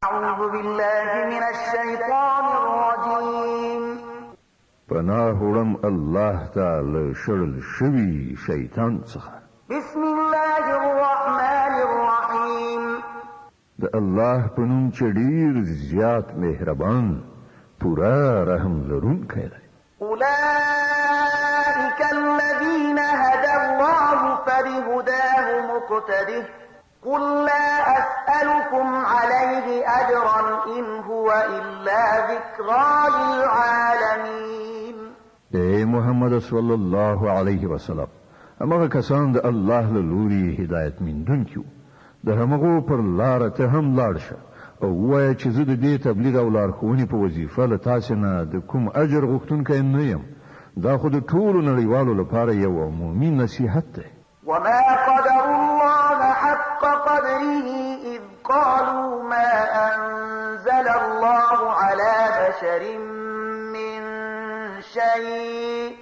أعوذ بالله من الشيطان الرجيم. پناه وړم الله تعالی شړل شوی شیطان څخه. بسم الله الرحمن الرحيم. د الله په نوم چې ډېر زیات مهربان پورا رحم لرونکی دی. أولئك الذين هدى الله فبهداه مقتده قل لا أسألكم عليه أجرا إن هو إلا ذكرى للعالمين. اے محمد صلی الله علیه وسلم هغه کسان د الله له لوري هدایت میندونکي د همغو پر لار ته هم لاړ شه او وایه چې زه د دې تبلیغ او لارښوونې په وظیفه له تاسې نه د کوم اجر غوښتونکی نه یم. دا خو د ټولو نړیوالو لپاره یو عمومي نصیحت دی. وما قدر الله حق قدره إذ قالوا ما أنزل الله على بشر من شيء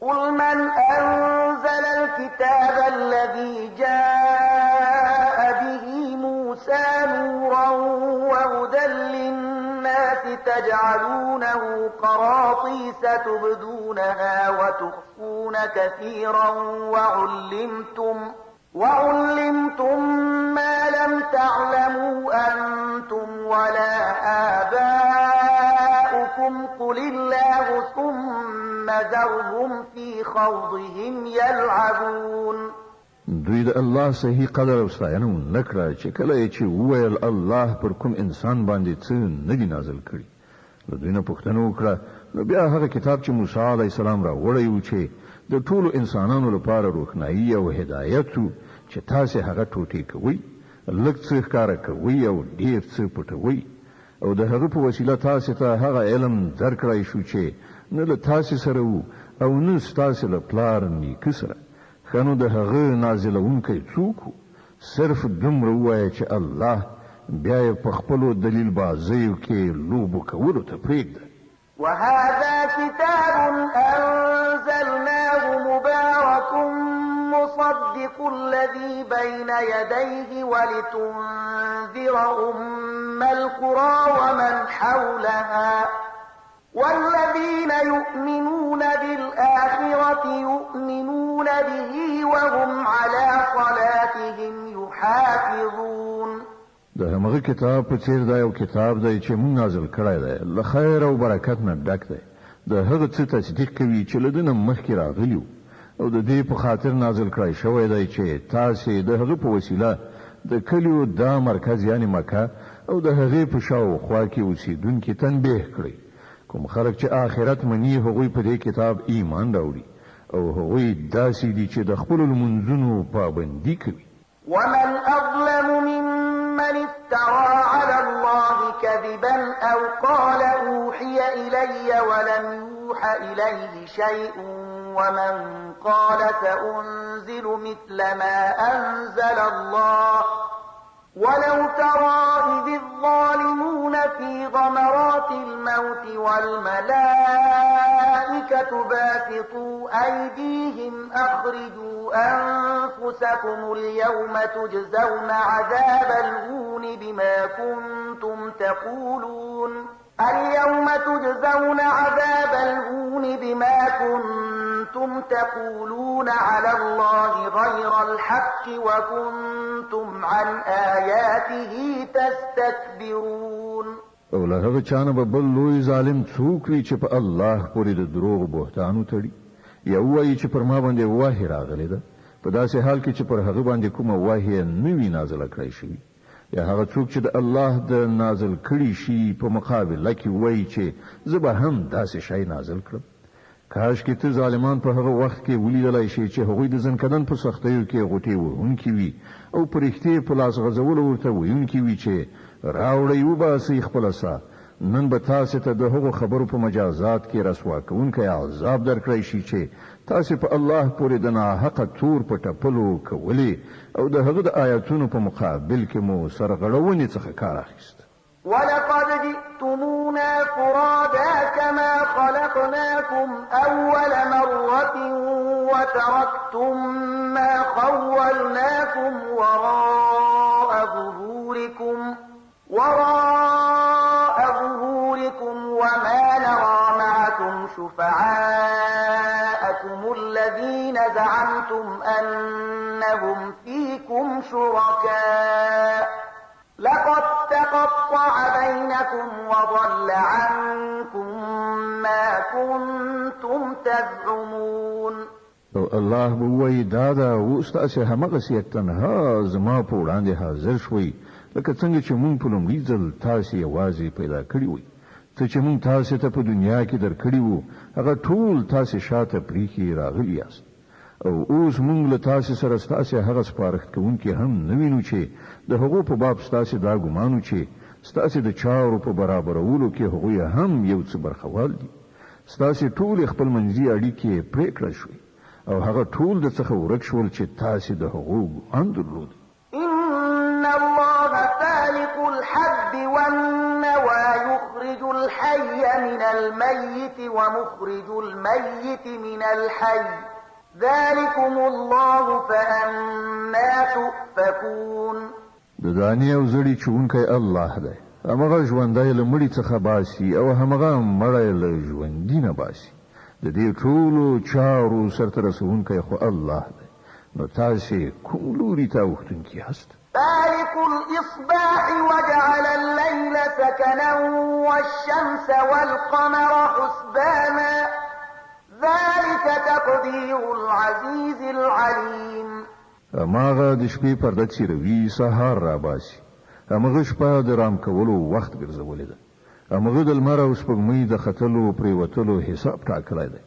قل من أنزل الكتاب الذي جاء به موسى نورا وهدى للناس تجعلونه قراطيس تبدونها وتخفون كثيرا وعلمتم ما لم تعلموا أنتم ولا آباؤكم قل الله ثم ذرهم في خوضهم يلعبون. دوی د الله صحیح قدر او ستاینه نکړه چې کله چې وویل الله پر کوم انسان باندې څه نه دی نازل کړي. نو دوی نه پوښتنه وکړه نو بیا هغه کتاب چې موسی علیه السلام را وړی و چې د ټولو انسانانو لپاره روښنايي او هدایت و چې تاسې هغه ټوټې کوئ، لږ څه ښکاره کوئ او ډېر څه پټوئ او د هغه په وسیله تاسې ته هغه علم درکړی شو چې نه له تاسې سره و او نه ستاسې له پلار نیکه سره. ښه نو د هغه نازلونکی څوک و؟ صرف دومره ووایه چې الله بیا یې په خپلو دلیل بازیو کې لوبو کولو ته پرېږده. وهذا كتاب أنزلناه مبارك مصدق الذي بين يديه ولتنذر أم القرى ومن حولها والذين يؤمنون بالآخرة يؤمنون به وهم على صلاتهم يحافظون. د همغه کتاب په څیر دا یو کتاب دی چې مونږ نازل کړی دی، له خیر او برکت نه ډک دی. د هغه څه تصدیق کوي چې له ده نه مخکې راغلي او د دې په خاطر نازل کړی شوی دی چې تاسې د هغه په وسیله د کلیو دا مرکز یعنی مکه او د هغې په شاوخوا کې اوسېدونکي تنبیه کړئ. کوم خلک چې آخرت مني هغوی په دې کتاب ایمان راوړي او هغوی داسې دي چې د خپلو لمونځونو پابندي کوي. ومن أظلم ممن افترى على الله كذبا أو قال أوحي إلي ولم يوح إليه شيء ومن قال سأنزل مثل ما أنزل الله ولو ترى إذ الظالمون في غمرات الموت والملائكة باسطوا أيديهم أخرجوا أنفسكم اليوم تجزون عذاب الهون بما كنتم تقولون على الله غير الحق وكنتم عن آياته تستكبرون. او له هغه چانه به بل لوی ظالم څوک وي چې په الله پورې د دروغ بهتانو تړي یا وایي چې پر ما باندې وحی راغلی ده په داسې حال کې چې پر هغه باندې کومه وحی نه وي نازله کړی شوي، یا هغه څوک چې د الله د نازل کړي شي په مقابله کې وایي چې زه به هم داسې شی نازل کړم. کاش کې ته ظالمان په هغه وخت کې ولیدلی شي چې هغوی د ځنکدن په سختیو کې غوټې وهونکي وي او په رښتې په لاس غځولو ورته ویونکي وي چې راوړئ وباسئ خپله ساه. نن به تاسې ته د هغو خبرو په مجازات کې رسوا کوونکی عذاب درکړی شي چې تاسې په الله پورې د ناحقه تور په ټپلو کولې او د هغه د آیاتونو په مقابل کې مو سرغړونې څخه کار اخیست. ولقد جئتمونا فرادا كما خلقناكم أول مرة وتركتم ما خولناكم وراء شفعاءكم الذين زعمتم أنهم فيكم شركاء لقد تقطع بينكم وضل عنكم ما كنتم تزعمون. الله بوي دادا وستاسې همغسې تنها زما په وړاندې حاضر شوي لکه څنګه چې مونږ په لومړي ځل تاسې یوازې پیدا کړي وي. څه چې مونږ تاسې ته په دنیا کې درکړي وو هغه ټول تاسې شاته پریښي راغلي یاست او اوس مونږ له تاسې سره ستاسې هغه سپارښت کوونکي هم نه وینو چې د هغو په باب ستاسې دا ګمانو چې ستاسې د چارو په برابرولو کې هغوی هم یو څه برخوال دي. ستاسې ټولې خپل منځي اړیکې پرې کړل شوې او هغه ټول د څخه ورک شول چې تاسې د هغو ګمان درلود. إن الله فالق الحب والنوى يخرج الحي من الميت ومخرج الميت من الحي ذلكم الله فأنا تؤفكون. د دانې او زړی چونکی الله دی. همغه ژوندی له مړي څخه باسي او همغه مړی له ژوندي نه باسي. د دې ټولو چارو سرته رسونکی خو الله دی. نو تاسې کوم لوري ته اوښتونکي یاست؟ فالق الإصباح وجعل الليل سكنا والشمس والقمر حسبانا ذلك تقدير العزيز العليم. هماغه د شپې پرده چیروي سهار را باسي. همغه شپه د رام کولو وخت ګرځولې ده. همغه د لمر او سپوږمۍ د ختلو پریوتلو حساب ټاکلی دی.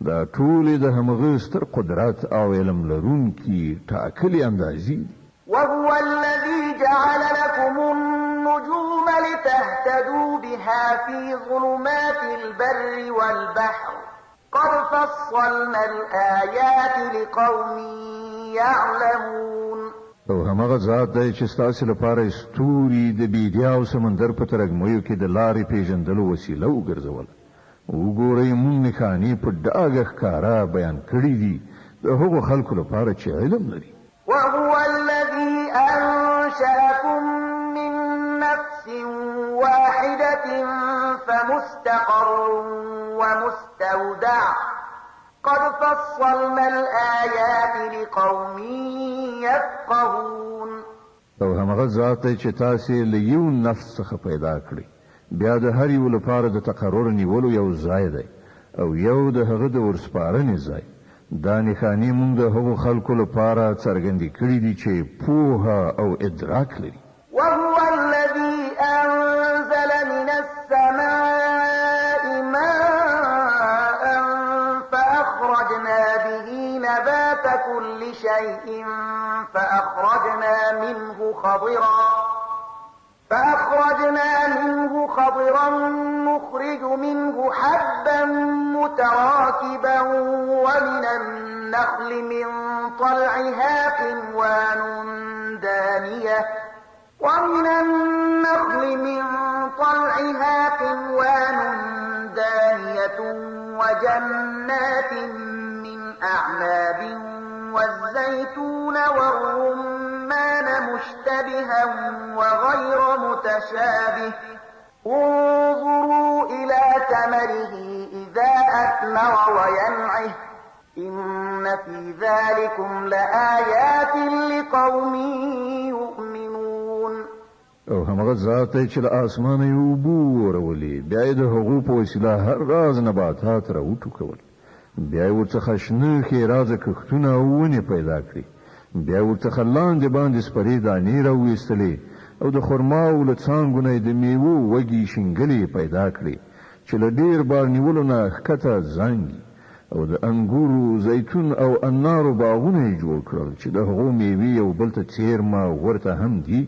دا ټولې د همغه ستر قدرت او علم لرونکي ټاکلي اندازې دي. وهو الذي جعل لكم النجوم لتهتدوا بها في ظلمات البر والبحر قد فصلنا الآيات لقوم يعلمون. او همغه ذات دی چې ستاسې لپاره ستوري د بیدیا او سمندر په ترږمیو کې د لارې پیژندلو وسیله وګرځول. وګورئ مونږ نښانې په ډاګه ښکاره بیان کړي دي د هغو خلکو لپاره چې علم لري. وهو الذي أنشأكم من نفس واحدة فمستقر ومستودع قد فصلنا الآيات لقوم يفقهون. او همغه ذات دی چې تاسې له یو نفس څخه پیدا کړی بیا د هر یو لپاره د تقرر نیولو یو ځای دی او یو د هغه د ورسپارنې ځای. دا نښانې مونږ د هغو خلکو لپاره څرګندې کړي دي چې پوهه او ادراک لري. وهو الذي أنزل من السماء ماء فأخرجنا به نبات كل شيء فأخرجنا منه خضرا نخرج منه حبا متراكبا ومن النخل من طلعها قنوان دانية وجنات من أعناب والزيتون والرمان مشتبها وغير متشابه انظروا إلى ثمره إذا أثمر وينعه إن في ذلكم لآيات لقوم يؤمنون. او همغه ذات دی چې له اسمانه یې اوبه ورولې بیا یې د هغو په وسیله هر راز نباتات راوټوکول. بیا یې ورڅخه شنه ښېرازه کښتونه او ونې پیدا کړي. بیا یې ورڅخه لاندې باندې سپرې دانې راویستلې او د خرماو له څانګو نه یې د میوو وږي شینګلې پیدا کړې چې له ډېر بار نیولو نه ښکته زانګي. او د انګورو زیتون او انارو باغونه یې جوړ کړل چې د هغو میوې یو بل ته څیرمه ورته هم دي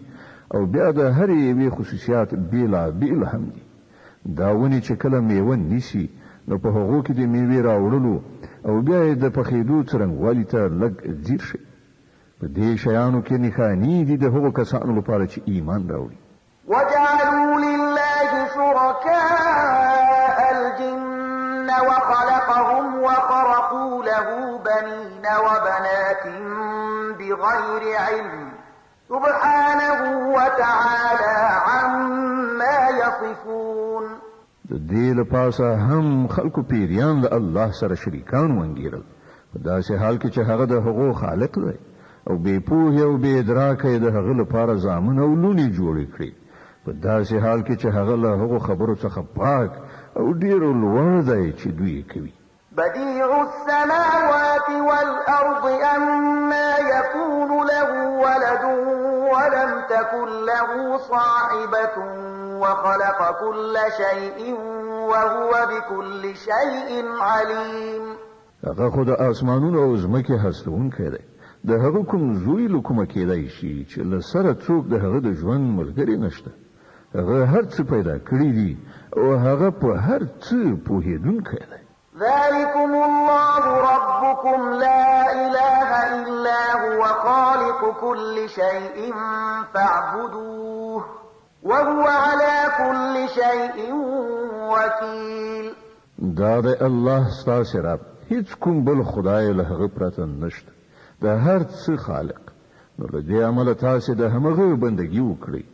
او بیا د هرې یوې خصوصیات بیل هم دي. دا ونې چې کله میوه نیسي نو په هغو کې د میوې راوړلو او بیا یې د پخېدو څرنګوالي ته لږ ځیر شي. په دې شیانو کې نښانې دي د هغو کسانو لپاره چې ایمان راوړي. وجعلوا لله شركاء الجن وخلقهم وخرقوا له بنين وبنات بغير علم سبحانه وتعالى عما يصفون. د دې لپاره هم خلکو پیریان د الله سره شریکان وانګیرل په داسې حال کې چې هغه د هغو خالق دی او بې پوهې او بې ادراکه د هغه لپاره زامن او لونې جوړې کړي په داسې حال کې چې هغه له هغو خبرو څخه پاک او ډېر لوړ دی چې دوی کوي. بديع السماوات والأرض أما يكون له ولد ولم تكن له صاحبة وخلق كل شيء وهو بكل شيء عليم. هغه خو د اسمانونو او ځمکې هستونکی دی د هغه کوم زوی له کومه کېدای شي چې له سره څوک د هغه د ژوند ملګری نشته هغه هر څه پیدا کړی دي او هغه په هر څه پوهېدونکی دی. ذلكم الله ربكم لا إله إلا هو خالق كل شيء فاعبدوه وهو على كل شيء وكيل. دا د الله ستاسو رب هیڅ کوم بل خدای له هغه پرته نشته د هر څه خالق نو له دې امله تاسو د همغه بندګي وکړئ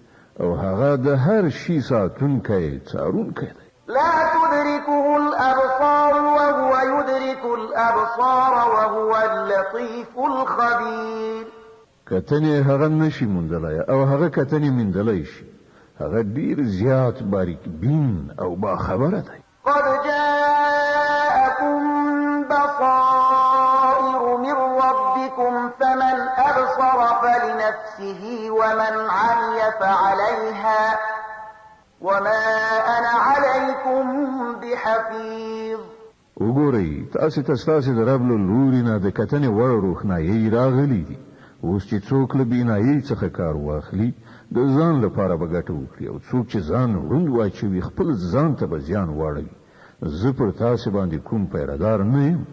او هغه د هر شي ساتونکی څارونکی دی. لا تدركه الأبصار وهو يدرك الأبصار وهو اللطيف الخبير. کتنې هغه نشي موندلای او هغه کتنې موندلای شي هغه ډیر زیات باریک بین او با خبره دی. قد جاءكم بصائر من ربكم فمن أبصر فلنفسه ومن عمي فعليها وما أنا عليكم بحفيظ. وګورئ تاسو د رب له لوري نه د کتنې وړ روښنایي راغلي دي اوس چې څوک له بینایي څخه کار واخلي د ځان لپاره به ګټه وکړي او څوک چې ځان روند واچوي خپل ځان ته به زیان واړوي. زه پر تاسو باندې کوم پیردار نه یم.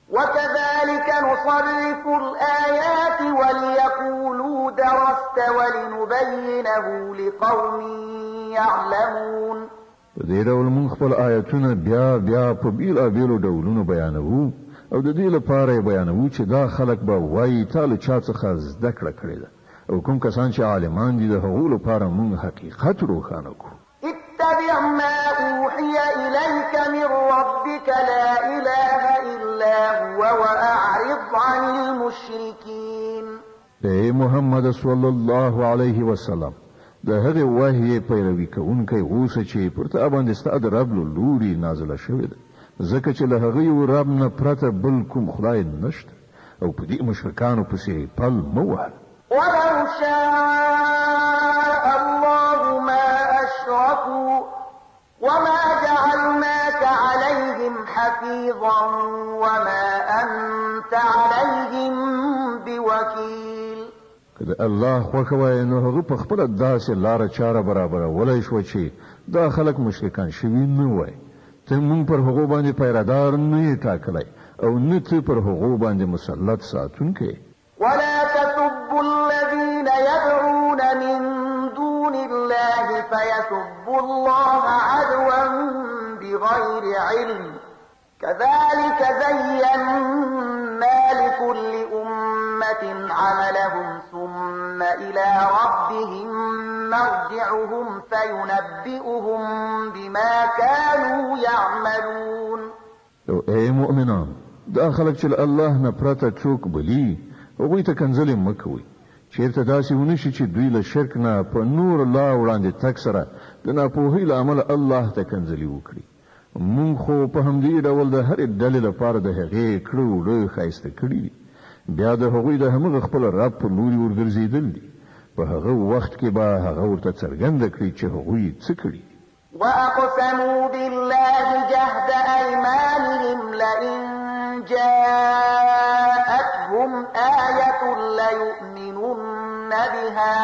وكذلك نصرف الآيات وليقولوا درست ولنبينه لقوم يعلمون. په دې ډول موږ خپل آیتونه بیا په بیلابیلو ډولونو بیانوو او د دې لپاره بیانوو چې دا خلک به وایي تا له چا څخه زده کړه کړې ده او کوم کسان چې عالمان دي د هغو لپاره موږ حقیقت روښانه کړو. اتبع ما أوحي إليك من ربك لا إله إلا هو وأعرض عن المشركين. اے محمد صلی الله علیه وسلم د هغه وحی پیروي کوونکی اوسه چې پر تا باندې ستاد رب له لوري نازله شوې ده ځکه چې له هغه یو رب نه پرته بل کوم خدای نشته او په دې مشرکانو پسې پل مه وهه. ولو شاء الله ما أشركوا وما جعلناك عليهم حفيظا وما أنت عليهم بوكيل. کله الله خوښ وای نو هغه په خپل داسې لار چاره برابر ولای شو چې دا خلک مشرکان شوي نه وای ته مونږ پر هغه باندې پیرادار نه ټاکلای او نه ته پر هغه باندې مسلط ساتونکې. ولا تسبوا الذين يدعون من دون الله فيسبوا الله عدوا بغير علم كذلك زينا لكل أمة عملهم ثم إلى ربهم مرجعهم فينبئهم بما كانوا يعملون. اے مؤمنان دا خلک چې الله نه پرته څوک بلی هغوی ته کنځلې مه کوئ چېرته داسې ونشي چې دوی له شرک نه په نور الله وړاندې تګ سره د ناپوهۍ له امله الله ته کنځلې وکړي. مونږ خو په همدې ډول د هرې ډلې لپاره د هغې کړه وړه ښایسته کړي دي بیا د هغوی د همغه خپل رب په لوري ورګرځېدل دي په هغه وخت کې به هغه ورته څرګنده کړي چې هغوی څه کړي. وأقسموا بالله جهد أيمانهم لئن جاءتهم آية ليؤمنن بها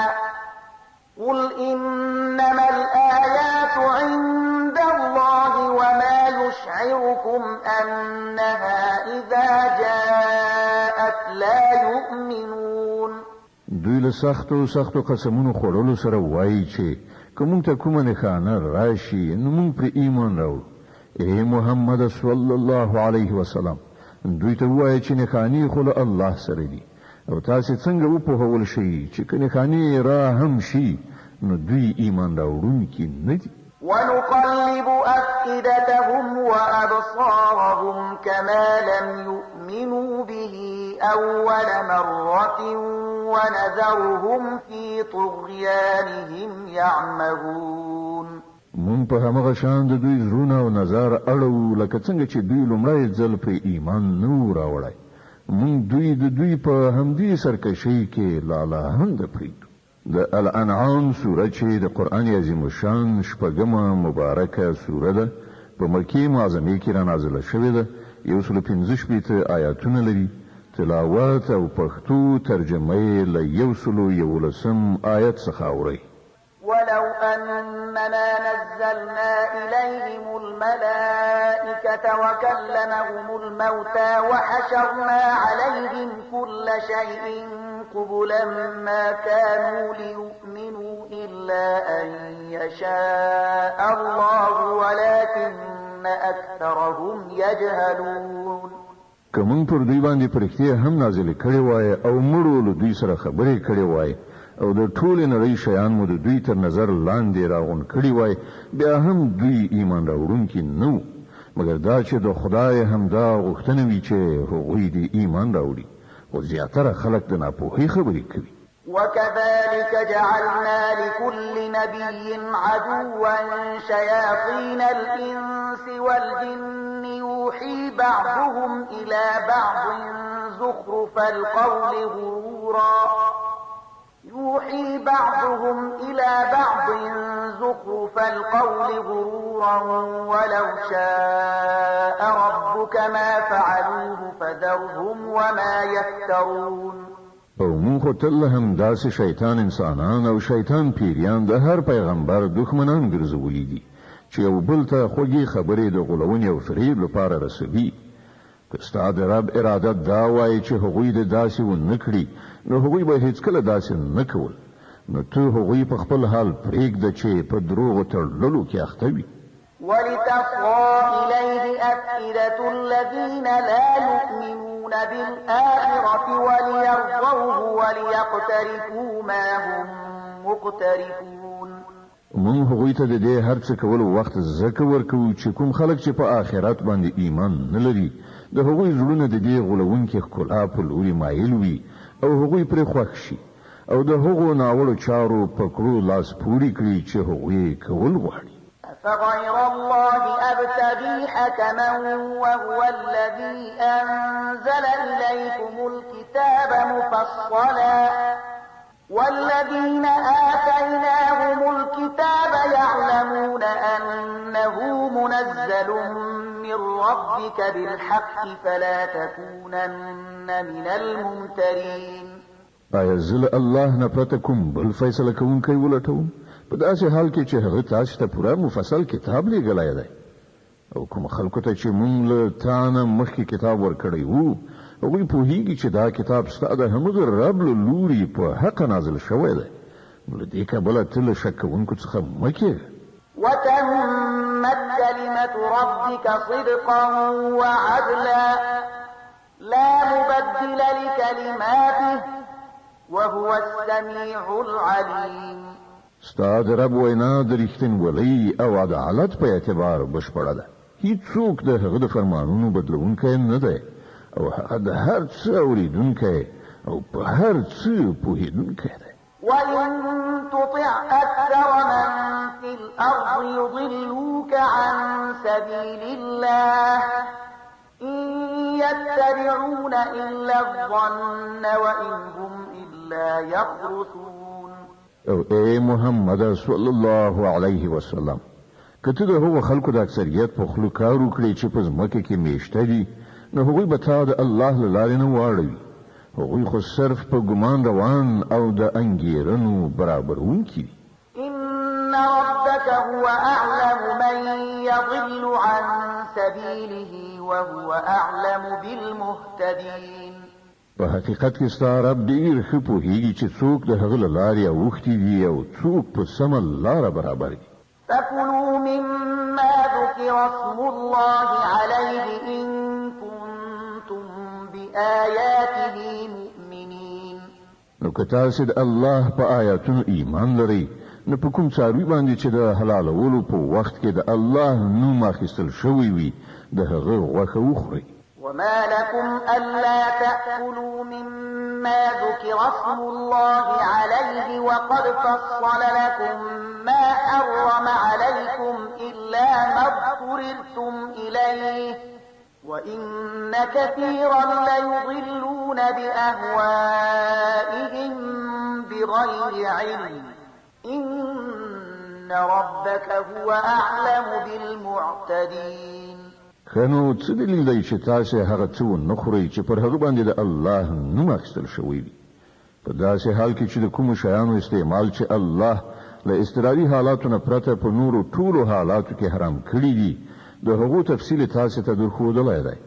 قل إنما الآيات عند الله وما يشعركم أنها إذا جاءت لا يؤمنون. دوی له سختو قسمونو خوړلو سره وایي چې کوم ته کومه نښانه راشي نو موږ پر ایمان راوړو. اے محمد صلی الله علیه وسلم دوی ته وایي چې نښانې خو له الله سره دي او تاسو څنګه وپوهول شئ چې که نښانې را هم شي نو دوی ایمان راوړونکي نه دي. ونقلب أفئدتهم وأبصارهم كما لم يؤمنوا به أول مرة ونذرهم في طغيانهم يعمهون. مون په همغه شان د دوی زړونه او نظر اړو لکه څنګه چې دوی لومړی ځل په ایمان نو راوړی. مون دوی په همدې سرکشي کې لالهند پریږدو. د الانعام سوره چې د قران عظیم شان شپږمه مبارکه سوره ده په مکه معظمه کې را نازله شوې ده. 115 آیاتونه لري. تلاوت او پښتو ترجمه یې له 111 آیت څخه اوري. ولو أننا نزلنا إليهم الملائكة وكلمهم الموتى وحشرنا عليهم كل شيء قبلا ما كانوا ليؤمنوا إلا أن يشاء الله ولكن أكثرهم يجهلون. کوم پر دوی باندې پرختیا هم نازل کړي وای او مړو له دوی سره خبرې کړي وای او د ټول نړۍ شیان مو د دوی تر نظر لاندې راغون کړي وای بیا هم دوی ایمان راوړونکي نو مګر دا چې د خدای همدا غوښتنه وی چې هغوی د ایمان راوړي او زیاتره خلک د ناپوهۍ خبرې کوي. وكذلك جعلنا لكل نبي عدوا شياطين الإنس والجن يوحي بعضهم إلى بعض زخرف القول غرورا ولو شاء ربك ما فعلوه فذرهم وما يفترون. او مونږ ته هم داسې شیطان انسانان او شیطان پیریان د هر پیغمبر دښمنان ګرځولي دي چې یو بل ته خوږې خبرې د غولونې او فریب لپاره رسوي. که ستا د رب اراده دا وایي چې هغوی د داسې ونه کړي نو هغوی به هیڅکله داسې نه کول. نو ته هغوی په خپل حال پرېږده چې په دروغو تړلو کې اخته وي. ولتصغى إليه أفئدة الذين لا يؤمنون بالآخرة وليرضوه وليقترفوا ما هم مقترفون. مونږ هغوی ته د دې هر څه کولو وخت زکه ورکوو چې کوم خلک چې په آخرت باندې ایمان نه لري د هغوی زړونه د دې غولونکي ښکلا په لوري مایل وي او هغوی پرې خوښ شي او د هغو ناوړو چارو په کړو لاس پورې کړي چې هغوی کول غواړي. فغير الله أبتغي حكما وهو الذي أنزل إليكم الكتاب مفصلا والذين آتيناهم الكتاب يعلمون أنه منزل من ربك بالحق فلا تكونن من الممترين. آیا زل الله نه پرته کوم بل فیصله کوونکی ولټوم په داسې حال کې چې هغه تاسو ته پوره مفصل کتاب لېږلی دی او کوم خلکو ته چې مونږ له تا نه مخکې کتاب ورکړی وو هغوی پوهیږي چې دا کتاب ستا د همغه رب له لوري په حق نازل شوی دی. نو له دې کبله ته له شک کوونکو څخه مه کېږه. وتمت كلمة ربك صدقا وعدلا لا مبدل لكلماته وهو السميع العليم. ستا د رب وینا د رښتینولۍ او عدالت په اعتبار بشپړه ده. هیڅوک د هغه د فرمانونو بدلونکی نه دی او هغه د هر څه اورېدونکی او په هر څه پوهېدونکی دی. وإن تطع أكثر من في الأرض يضلوك عن سبيل الله إن يتبعون إلا الظن وإن هم إلا يخرصون. او اے محمد صلی الله علیه وسلم کته د هغو خلکو د اکثریت په خلو کار وکړي چې په ځمکه کې میشته دي نو هغوی به تا د الله له لارې نه واړوي. هغوی خو صرف په ګمان روان او د انګېرنو برابرونکي دي. إن ربك هو أعلم من يضل عن سبيله وهو أعلم بالمهتدين. په حقیقت کې ستا رب ډېر ښه پوهېږي چې څوک د هغه له لارې اوښتي دي او څوک په سمه لاره برابر دي. فكلوا مما ذكر اسم الله عليه إن كنتم بآياته مؤمنين. نو که تاسو د الله په آیاتونو ایمان لرئ نه په کوم څاروي باندې چې د حلالولو په وخت کې د الله نوم اخیستل شوی وي د هغه غوښه وخورئ. وما لكم ألا تأكلوا مما ذكر اسم الله عليه وقد فصل لكم ما حرم عليكم إلا ما اضطررتم إليه وإن كثيرا ليضلون بأهوائهم بغير علم إن ربك هو أعلم بالمعتدين. خنو څه دلیل دی چې تاسو هغه څه ونه خورئ چې پر هغه باندې د الله نوم اخیستل شوی وي په داسې حال کې چې د کومو شیانو استعمال چې الله له اضطراري حالاتو نه پرته په نورو ټولو حالاتو کې حرام کړي دي د هغو تفصیل تاسو ته درښودلی دی.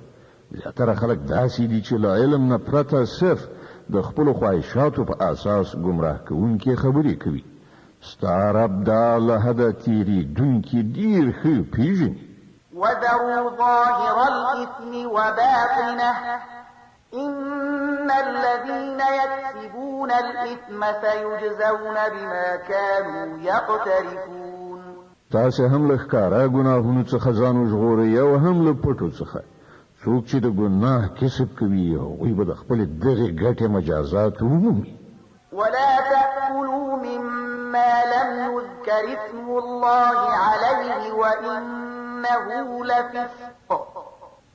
زیاتره خلک داسې دي چې له علم نه پرته صرف د خپلو خواهشاتو په اساس ګمراه کوونکې خبرې کوي. ستا رب دا له حده تېرېدونکي ډېر ښه پېژني. وذروا ظاهر الإثم وباطنه إن الذين يكسبون الإثم سيجزون بما كانوا يقترفون. تاسو هم له ښکارا ګناهونو څخه ځان وژغورئ او هم له پټو څخه. څوک چې د ګناه کسب کوي هغوی به د خپلې دغې ګټې مجازات ومومي. ولا تأكلوا مما لم يذكر اسم الله عليه وإنه لفسق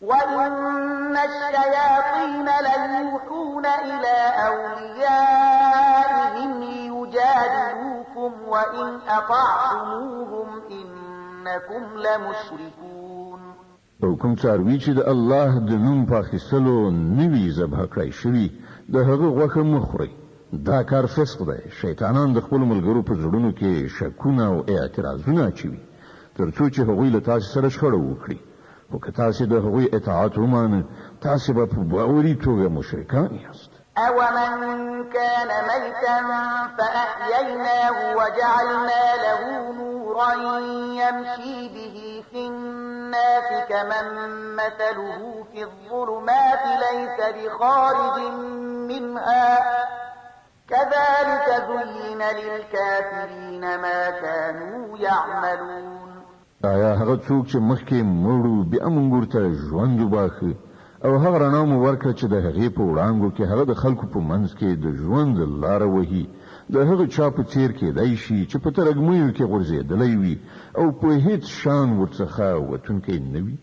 وإن الشياطين ليوحون إلى أوليائهم ليجادلوكم وإن أطعتموهم إنكم لمشركون. او کوم څاروي چې د الله د نوم په اخیستلو نوي ذبح کړی شوي د هغه غوښه مه خورئ. دا کار فسق دی. شیطانان د خپلو ملګرو په زړونو کې شکونه او اعتراضونه اچوي تر څو چې هغوی له تاسو سره شخړه وکړي. خو که تاسو د هغوی اطاعت ومانه تاسو به په باوري توګه مشرکان یاست. أَوَمَنْ كَانَ مَيْتًا فَأَحْيَيْنَاهُ وَجَعَلْنَا لَهُ نُورًا يَمْشِي بِهِ فِي النَّاسِ كَمَنْ مَثَلُهُ فِي الظُّلُمَاتِ لَيْسَ بِخَارِجٍ مِنْهَا كَذَلِكَ زُيِّنَ لِلْكَافِرِينَ مَا كَانُوا يَعْمَلُونَ. آیا هغه څوک چې مخکې مړو بیا موږ ورته ژوند وباښه او هغه رڼا مو ورکړه چې د هغې په وړانګو کې هغه د خلکو په منځ کې د ژوند لاره وهي د هغه چا په څیر کېدی شي چې په ترږمیو کې غورځېدلی وي او په هیڅ شان ورڅخه وتونکی نه وي.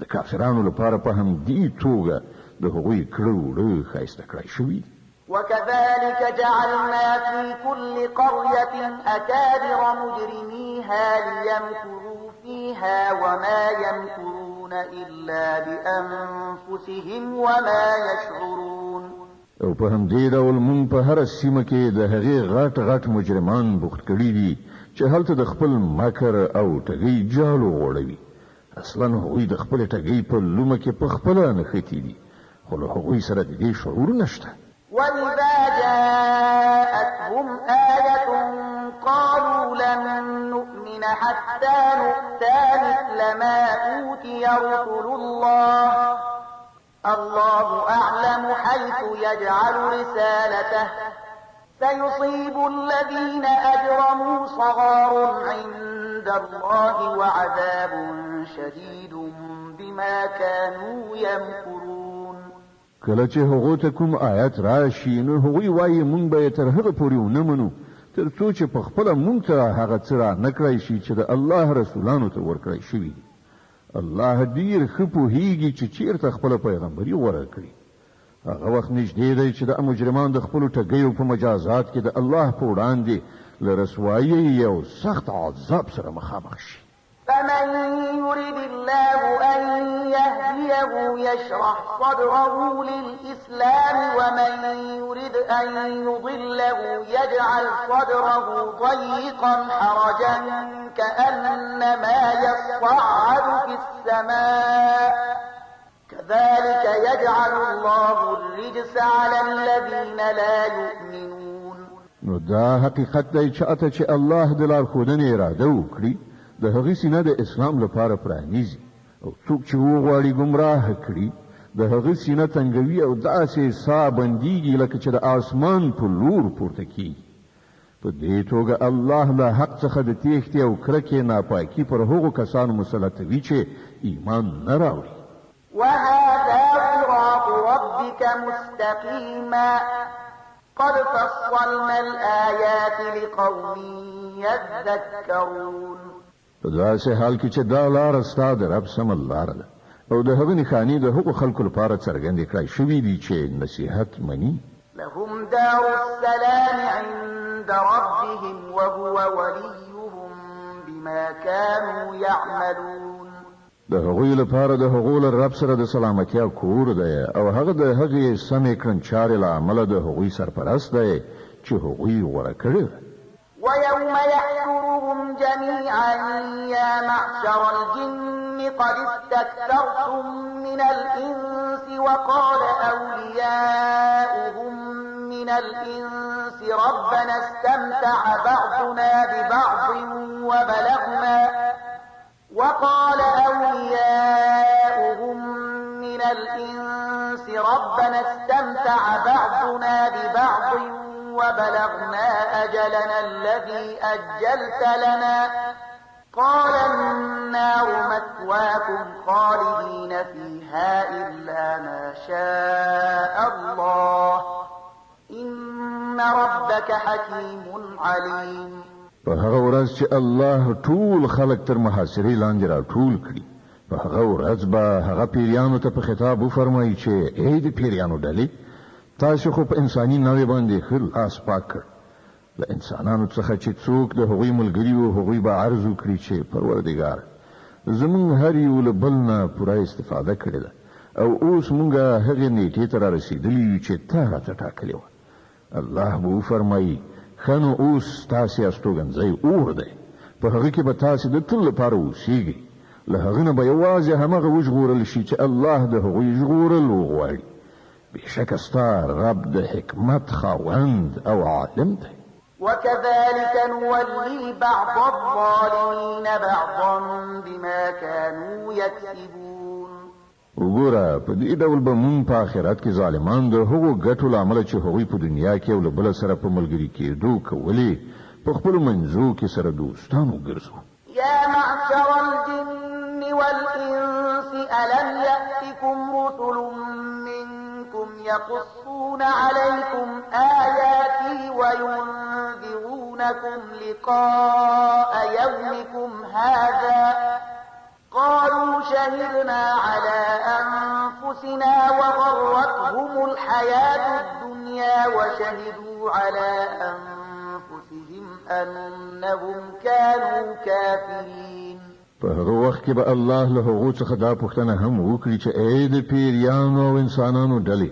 د کافرانو لپاره په همدې توګه د هغوی کړه وړه ښایسته کړی شوي. وكذلك جعلنا في كل قرية أكابر مجرميها ليمكروا فيها وما يمكرون إلا بأنفسهم وما يشعرون. او په همدې ډول مونږ په هر سیمه کې د هغې غټ غټ مجرمان بوخت کړي دي چې هلته د خپل مکر او ټګۍ جالو غوړوي. اصلا هغوی د خپل ټګۍ په لومه کې په خپله نښتي دي خو له هغوی سره د دې شعور نشته. وَإِذَا جَاءَتْهُمْ آيَةٌ قَالُوا لَن نُّؤْمِنَ حَتَّى نُؤْتَىٰ مِثْلَ مَا أُوتِيَ رُسُلُ اللَّهِ اللَّهُ أَعْلَمُ حَيْثُ يَجْعَلُ رِسَالَتَهُ سَيُصِيبُ الَّذِينَ أَجْرَمُوا صَغَارٌ عِندَ اللَّهِ وَعَذَابٌ شَدِيدٌ بِمَا كَانُوا يَمْكُرُونَ. کله چې هغو ته کوم آیت راشي نو هغوی وایي مونږ به یې تر هغه پورې ونه منو تر څو چې په خپله مونږ ته هغه څه را نه کړی شي چې د الله رسولانو ته ورکړی شوي دي. الله ډېر ښه پوهېږي چې چېرته خپله پیغمبري غوره کړي. هغه وخت نږدې دی چې د مجرمان د خپلو ټګیو په مجازات کې د الله په وړاندې له رسوایۍ یو سخت عذاب سره مخامخ شي. فمن يرد الله أن يهديه يشرح صدره للإسلام ومن يرد أن يضله يجعل صدره ضيقا حرجا كأنما يصعد في السماء كذلك يجعل الله الرجس على الذين لا يؤمنون. نو دا حقیقت دی چې اته چې الله د لارښودنې اراده وکړي د هغې سینه د اسلام لپاره پرانیزي او څوک چې وغواړي ګمراه کړي د هغې سینه تنګوي او داسې ساه بندیږي لکه چې د آسمان په لور پورته کیږي. په دې توګه الله له حق څخه د تېښتې او کرکې ناپاکي پر هغو کسانو مسلطوي چې ایمان نه راوړي. وهذا صراط ربك مستقيما قد فصلنا الآيات لقوم يذكرون. په داسې حال کې چې دا لاره ستا د رب سمه لاره ده او د هغه نښانې د هغو خلکو لپاره څرګندې کړای شوي دي چې نصیحت مني. لهم دار السلام عند ربهم وهو وليهم بما كانوا يعملون. د هغوی لپاره د هغو له رب سره د سلامتیا کور دی او هغه د هغې سمې کړنچارې له امله د هغوی سرپرست دی چې هغوی غوره کړې ده. ويوم يحشرهم جميعا يا معشر الجن قد استكثرتم من الإنس وقال أولياؤهم من الإنس ربنا استمتع بعضنا ببعض وبلغنا أجلنا الذي أجلت لنا قال النار مثواكم خالدين فيها إلا ما شاء الله إن ربك حكيم عليم. په هغه ورځ چې الله ټول خلق تر محاصرې لاندې را ټول کړي په هغه ورځ به هغه پیریانو ته په خطاب وفرمایي چې ای د پیریانو ډلې تاسو خو په انساني نوې باندې خل لاس پاک کړ له انسانانو څخه چې څوک د هغوی ملګري وو هغوی به عرض وکړي چې پروردګار زمونږ هر یو له بل نه پوره استفاده کړې ده او اوس مونږ هغې نیټې ته را رسېدلي یو چې تا راته ټاکلې وه. الله به وفرمایي خنو اوس تاسې استوګنځی اور دی په هغه کې به تاسې د تل لپاره اوسیږئ له هغه نه به یوازې همغه وژغورل شي چې الله د هغوی ژغورل وغواړي. بېشکه ستا رب د حکمت خاوند او عالم دی. وكذلك نولي بعض الظالمين بعضا بما كانوا يكسبون. وګوره په دې ډول به مونږ په آخرت کې ظالمان د هغو ګټو له امله چې هغوی په دنیا کې یو له بله سره په ملګري کېدو کولې په خپلو منځو کې سره دوستان وګرځو. يا معشر الجن والإنس ألم يأتكم رسل منكم يقصون عليكم آياتي وينذرونكم لقاء يومكم هذا قالوا شهدنا على أنفسنا وغرتهم الحياة الدنيا وشهدوا على أنفسهم أنهم كانوا كافرين. په هغه وخت کې به الله له هغو څخه دا پوښتنه هم وکړي چې ای د پیریانو او انسانانو ډلې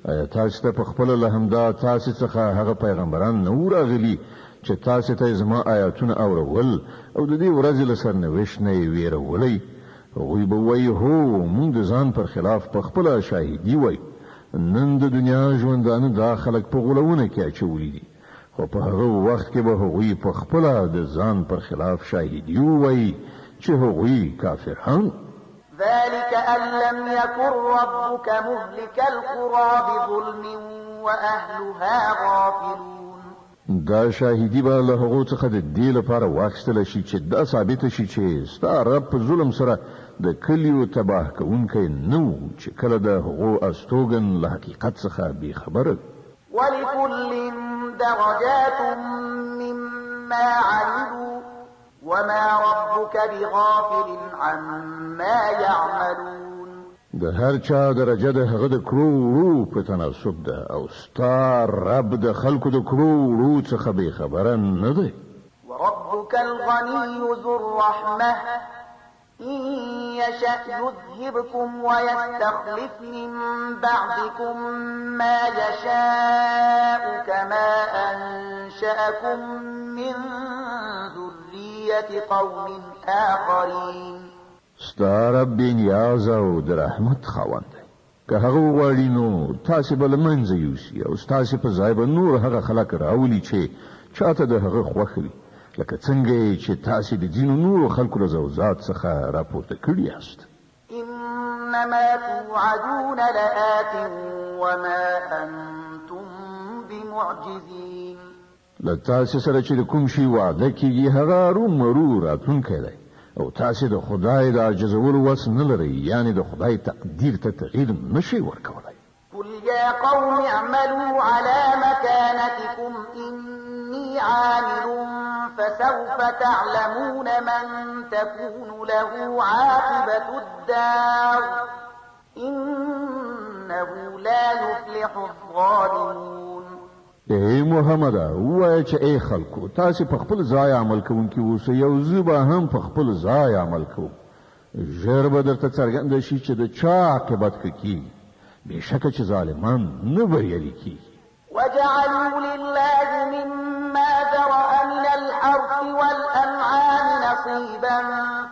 آیا تاسو ته په خپله له همدا تاسې څخه هغه پیغمبران نه وو راغلي چې تاسې ته زما آیاتونه اورول او د دې ورځې له سرنوشت نه یې ویرولی. هغوی به وایي هو موږ د ځان پر خلاف په خپله شاهدي وایو نن د دنیا ژوندانه دا خلک په غولونه کې اچولي دي خو په هغه وخت کې به هغوی په خپله د ځان پر خلاف شاهدي ووایي چې هغوی کافران. ذلك أن لم يكن ربك مهلك القرى بظلم وأهلها غافلون. دا شاهدی به له هغو څخه د دې لپاره واخیستله شي چې دا ثابته شي چې ستا رب په ظلم سره د کلیو تباه کوونکی نه و چې کله د هغو استوګن له حقیقت څخه بېخبره. ولكل درجات مما عملوا وما ربك بغافل عما يعملون. د هر چا درجه د هغه د کړو وړو په تناسب ده او ستا رب د خلکو د کړو وړو څخه بېخبره نه دی. وربك الغني ذو الرحمة إن يشأ يذهبكم ويستخلف من بعدكم ما يشاء كما أنشأكم من ذرية قوم آخرين. ستا رب نیاز او د رحمت خاوند دی که هغه وغواړي نو تاسې به له منځه یوسي او ستاسې په ځای به نور هغه خلک راولي چې چاته د هغه خوښ وي لکه څنګه چې تاسې د ځینو نورو خلکو له زوځات څخه راپورته کړي یاست. إنما توعدون لآت وما أنتم بمعجزين. له تاسو سره چې کوم شی وعده کیږي هغه رومرو راتلونکی دی او تاسو د خدای د عجزولو وس نه لرئ یعنی د خدای تقدیر ته تغییر نشئ ورکولی. قل يا قوم اعملوا على مكانتكم إني عامل فسوف تعلمون من تكون له عاقبة الدار إنه لا يفلح الظالمون. اے محمد وای چې اے خلکو تاسو په خپل ځای عمل کوونکی اوسئ او زه به هم په خپل ځای عمل کوم. ژر به درته څرګنده شي چې د چا عاقبت کیږي. بشکه چې ظالمان نه بریالي کیږي. وجعلوا لله مما ذرأ من الحرث والأنعام نصيبا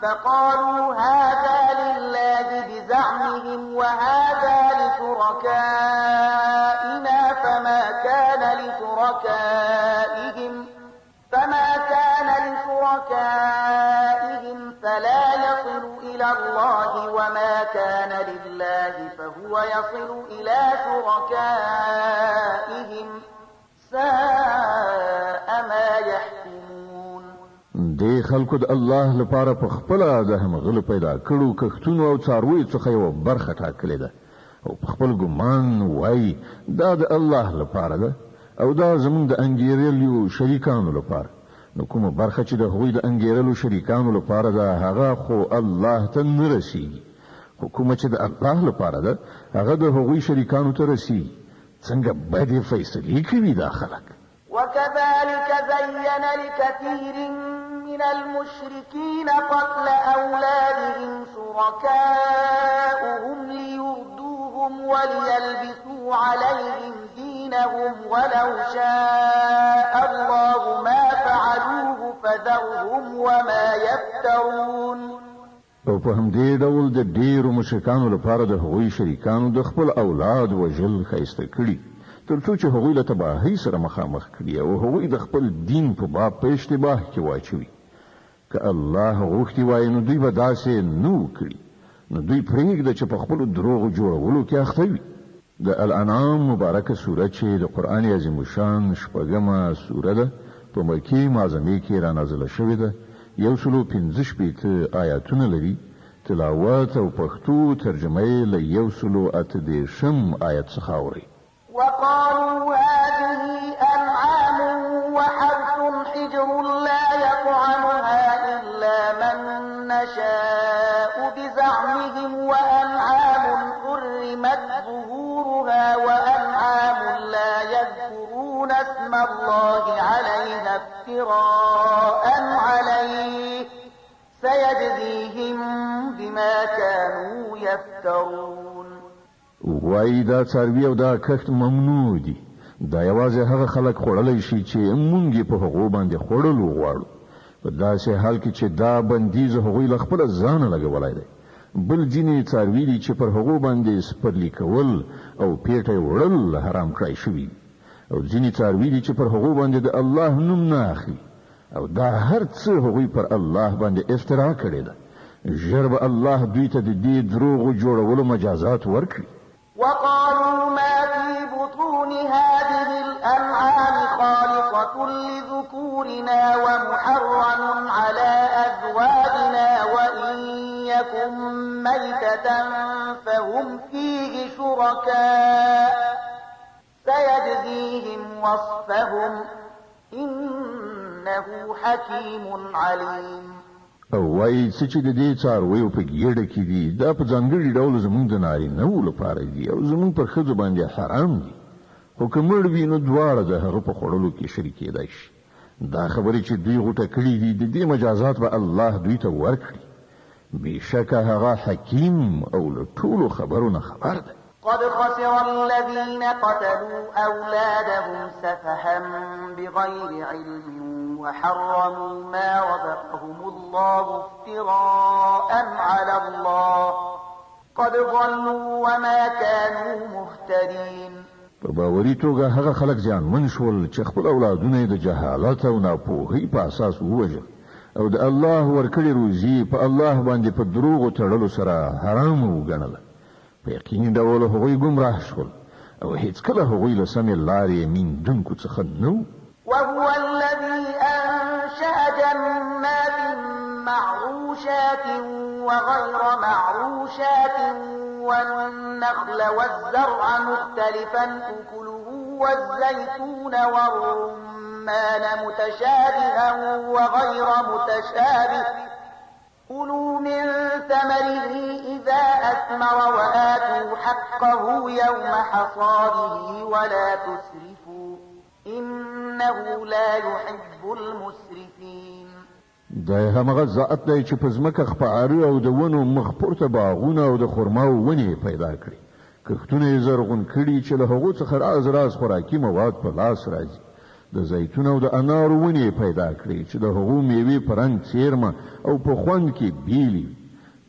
فقالوا هذا لله بزعمهم وهذا لشركائنا فما كان لشركائهم فلا يصل إلى الله وما كان لله فهو يصل إلى شركائهم ساء ما يحكمون. دې خلکو د الله لپاره په خپل د همغلو پیدا کړو کښتونو او څارویو څخه یو برخه ټاکلې ده او په خپل ګمان وای دا د الله لپاره ده او دا زموږ د انګیرلو شریکانو لپاره. نو کومه برخه چې د هغوی د انګیرلو شریکانو لپاره ده هغه خو الله ته نه رسیږي. حکومت چې د الله لپاره ده هغه د هغوی شریکانو ته رسیږي. څنګه بدې فیصلې کوي دا خلک. وكذلك زين لكثير من المشركين قتل أولادهم شركاؤهم ليردوهم وليلبسوا عليهم دينهم ولو شاء الله ما فعلوه فذرهم وما يفترون. او په همدې ډول د ډیرو مشرکانو لپاره د هغوی شریکانو د خپل اولاد وژل ښایسته کړي تر څو چې هغوی له تباهۍ سره مخامخ کړي او هغوی د خپل دین په باب په اشتباه کې واچوي. که الله غوښتي وای نو دوی به داسې نه وکړي. نو دوی پرېږده چې په خپلو دروغو جوړولو کې اخته وي. د الانعام مبارکه سوره چې د قرآن عظیم الشان شپږمه سوره ده په مکې معظمې کې رانازله شوې ده. 115 آیاتونه لري. تلاوت او پښتو ترجمه یې له 138 آیت څخه اوري. وقالوا هذه أنعام وحرث حجر لا يطعمها إلا من نشاء بزعمهم وأنعام حرمت ظهورها وأنعام لا يذكرون اسم الله عليها افتراء عليه سيجزيهم بما كانوا يفترون. وای دا څاروي او دا کښت ممنوع دي. دا یوازې هغه خلک خوړلی شي چې مونږ په هغو باندې خوړلو غواړو. په داسې حال کې چې دا بندیز هغوی له خپله ځانه لګولی دی. بل ځینې څاروي دي چې پر هغو باندې سپرلي کول او پیټه یې وړل حرام کړی شوي او ځینې څاروي دي چې پر هغو باندې د الله نوم نه اخلي او دا هر څه هغوی پر الله باندې افترا کړې ده. ژر به الله دوی ته د دې دروغو جوړولو مجازات ورکړي. وقالوا ما في بطون هذه الأنعام خالصة لذكورنا ومحرم على أزواجنا وإن يكن ميتة فهم فيه شركاء سيجزيهم وصفهم إنه حكيم عليم. او وای چې د دې څارویو په ګیډه کې دي دا په ځانګړي ډول زمونږ د نارینه‌و لپاره دي او زمونږ پر ښځو باندې حرام دي. خو که مړ وي نو دواړه د هغه په خوړلو کې شریک کېدای شي. دا خبرې چې دوی غوټه کړي دي د دې مجازات به الله دوی ته ورکړي. بېشکه هغه حکیم او له ټولو خبرونه خبر دی. قد خسر الذين قتلوا أولادهم سفها بغير علم وحرموا ما رزقهم الله افتراء على الله قد ضلوا وما كانوا مهتدين. په باوري توګه هغه خلک زیانمن شول چې خپل اولادونه د جهالت او ناپوهۍ په اساس ووژل او د الله ورکړې روزي په الله باندې په دروغو تړلو سره حرام وګڼله. په یقیني ډول هغوی ګمراه شول او هیڅکله هغوی له سمې لارې میندونکو څخه نه وو. وهو الذي أنشأ جنات معروشات وغير معروشات والنخل والزرع مختلفا أكله والزيتون والرمان متشابها وغير متشابه كلوا من ثمره إذا أثمر وآتوا حقه يوم حصاده ولا تسرفوا إنه لا يحب المسرفين. دا همغه ذات دی چې په ځمکه خپاره او د ونو مخ پورته باغونه او د خرماو ونې پیدا کړي کښتونه یې زرغون کړي چې له هغو څخه راز خوراکي مواد په لاس راځي د زیتون او د انارو ونې پیدا کړي چې د هغو میوې په رنګ څیرمه او په خوند کې بیلې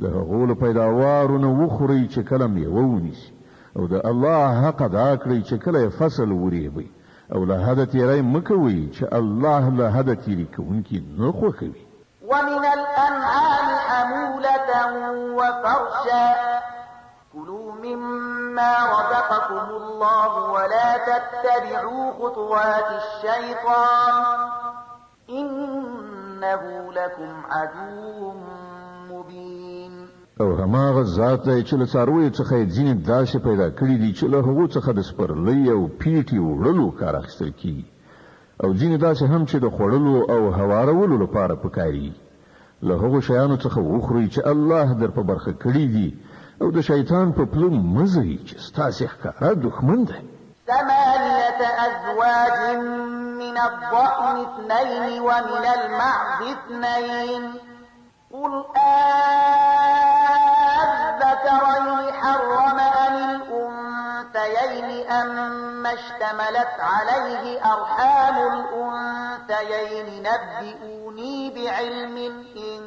د هغو له پیداوارو نه وخورئ چې کله میوه ونیسي او د الله حق ادا کړئ چې کله فصل وریبئ او له حده تیری مه کوئ چې الله له حده تیري کوونکي نه خوښوي. ومن الأنعام حمولة وفرشا كلوا مما رزقكم الله ولا تتبعوا خطوات الشيطان إنه لكم عدو مبين. او هماغه ذات دی چې له څارویو څخه یې ځینې داسې پیدا کړي دي چې له هغو څخه د سپرلۍ او پیټې وړلو کار اخیستل کیږي او ځینې داسې هم چې د خوړلو او هوارولو لپاره پکاري له هغو شیانو څخه وخورئ چې الله در په برخه کړي دي او د شیطان په پلو مه ځئ چې ستاسې ښکاره دښمن دی. 8 أزواج من الضأن 2 ومن المعز 2 قل الذكرين حرم أم الأنثيين أما اشتملت عليه أرحام الأنثيين نبئوني بعلم إن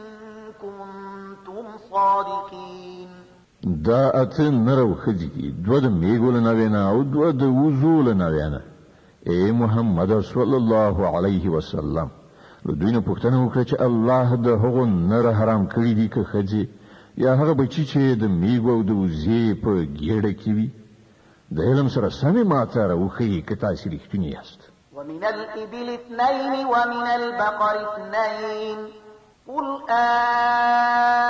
كنتم صادقين. دا اته نر او ښځې دي 2 د میږو له نوې نه او 2 د وزو له نوې نه. ای محمد صلی الله علیه وسلم له دوی نه پوښتنه وکړه چې الله د هغو نر حرام کړي دي که ښځې یا هغه بچي چې د میږو او د وزې په ګېډه کې وي د علم سره سمې ماته راوښیي که تاسې رښتونې یاست. ومن الإبل 2 ومن البقر 2 قل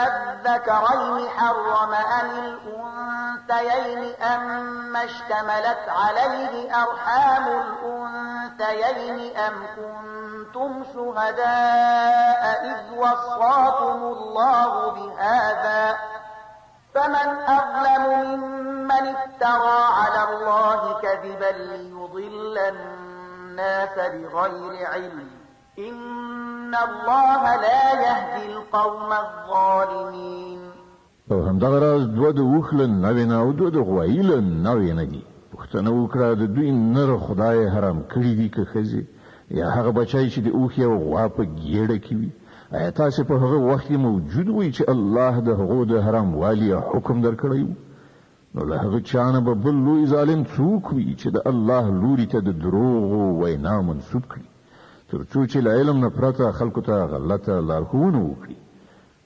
الذكرين حرم أم الأنثيين أما اشتملت عليه أرحام الأنثيين أم كنتم شهداء إذ وصاكم الله بهذا فمن أظلم ممن افترى على الله كذبا ليضل الناس بغير علم إن الله لا يهدي القوم الظالمين. او همدغه راز 2 د اوښ له نوې نه او 2 د غوایي له نوې نه دي. پوښتنه وکړه د دوی نر خدای حرام کړي دي که ښځې یا هغه بچی چې د اوښ او غوا په ګېډه کې وي آیا تاسې په هغه وخت کې موجود وئ چې الله د هغو د حرام والي حکم درکړی و؟ نو له هغه چا نه به بل لوی ظالم څوک وي چې د الله لوري ته د دروغو وینا منسوب کړي تر څو چې له علم نه پرته خلکو ته غلطه لارښوونه وکړي.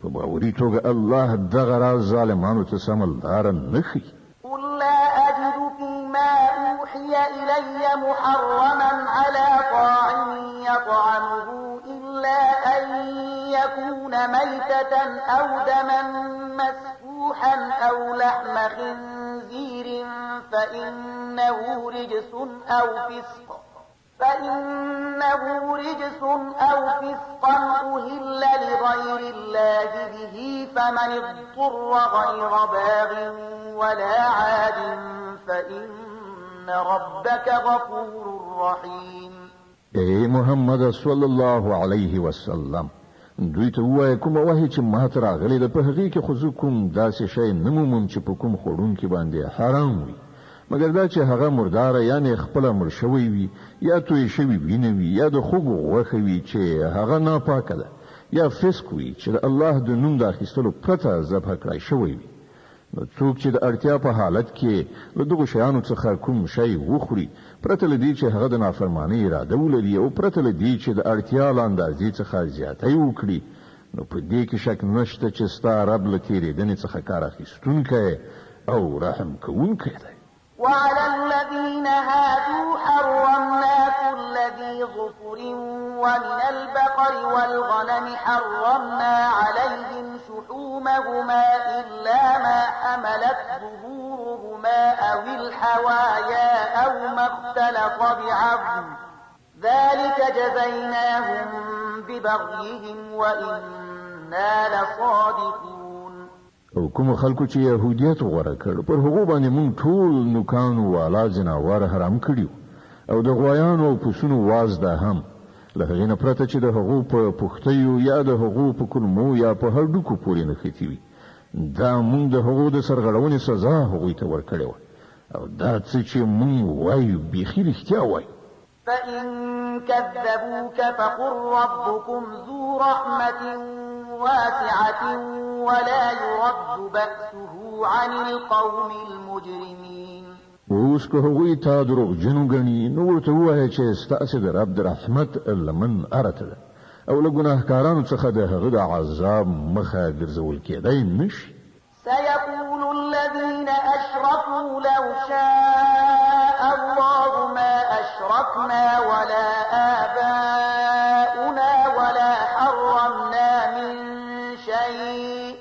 په باوري توګه الله دغه راز ظالمانو ته سمه لاره نه ښیي. قل لا أجد فيما أوحي إلي محرما على طاعم يطعمه إلا أن يكون ميتة أو دما مسفوحا أو لحم خنزير فإنه رجس أو فسق أو فسقا أهل لغير الله به فمن اضطر غير باغ ولا عاد فإن ربك غفور رحيم. ای محمد صلی الله علیه وسلم دوی ته ووایه کومه وحی چې ماته راغلی ده په هغې کې خو زه کوم داسې شی نه مومم چې په کوم خوړونکي باندې حرام وي مګر دا چې هغه مرداره یعنې خپله مړ شوی وي یا توی شوي وینه وي یا د خوږو غوښه وي چې هغه ناپاکه ده یا فسق وي چې د الله د نوم د اخیستلو پرته ذبح کړی شوی وي. نو څوک چې د اړتیا په حالت کې له دغو شیانو څخه کوم شی وخوري پرته له دې چې هغه د نافرمانۍ اراده ولري او پرته له دې چې د اړتیا له اندازې څخه زیاتی وکړي نو په دې کې شک نشته چې ستا رب له تېرېدنې څخه کار اخیستونکی او رحم کوونکی دی. وعلى الذين هادوا حرمنا كل ذي ظفر ومن البقر والغنم حرمنا عليهم شحومهما إلا ما حملت ظهورهما أو الحوايا أو ما اختلط بعظم ذلك جزيناهم ببغيهم وإنا لصادقون. او کوم خلکو چې يهودیت غوړه کړ پر هغه باندې مونږ ټول نوکانو والا جناور حرام کړیو او د غویانو او پسونو واز ده هم له هغې نه پرته چې د هغو په پختیو یا د هغو په کلمو یا په هډوکو پورې نښتي وي دا مونږ د هغو د سرغړونې سزا هغوی ته ورکړې وه او دا څه چې مونږ وایو بیخي رښتیا وایو. فإن كذبوك فقل ربكم ذو رحمة واسعة ولا يرد بأسه عن القوم المجرمين. اوس که هغوی تا دروغجنو ګڼي نو ورته ووایه چې ستاسې د رب د رحمت لمن ارته ده او له ګناهکارانو څخه د هغه د عذاب مخه ګرځول کېدی نشي. سيقول الذين أشركوا لو شاء الله ما أشركنا ولا آباؤنا ولا حرمنا من شيء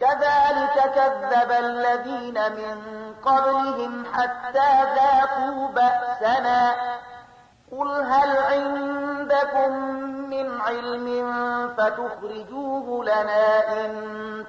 كذلك كذب الذين من قبلهم حتى ذاقوا بأسنا قل هل عندكم من علم فتخرجوه لنا إن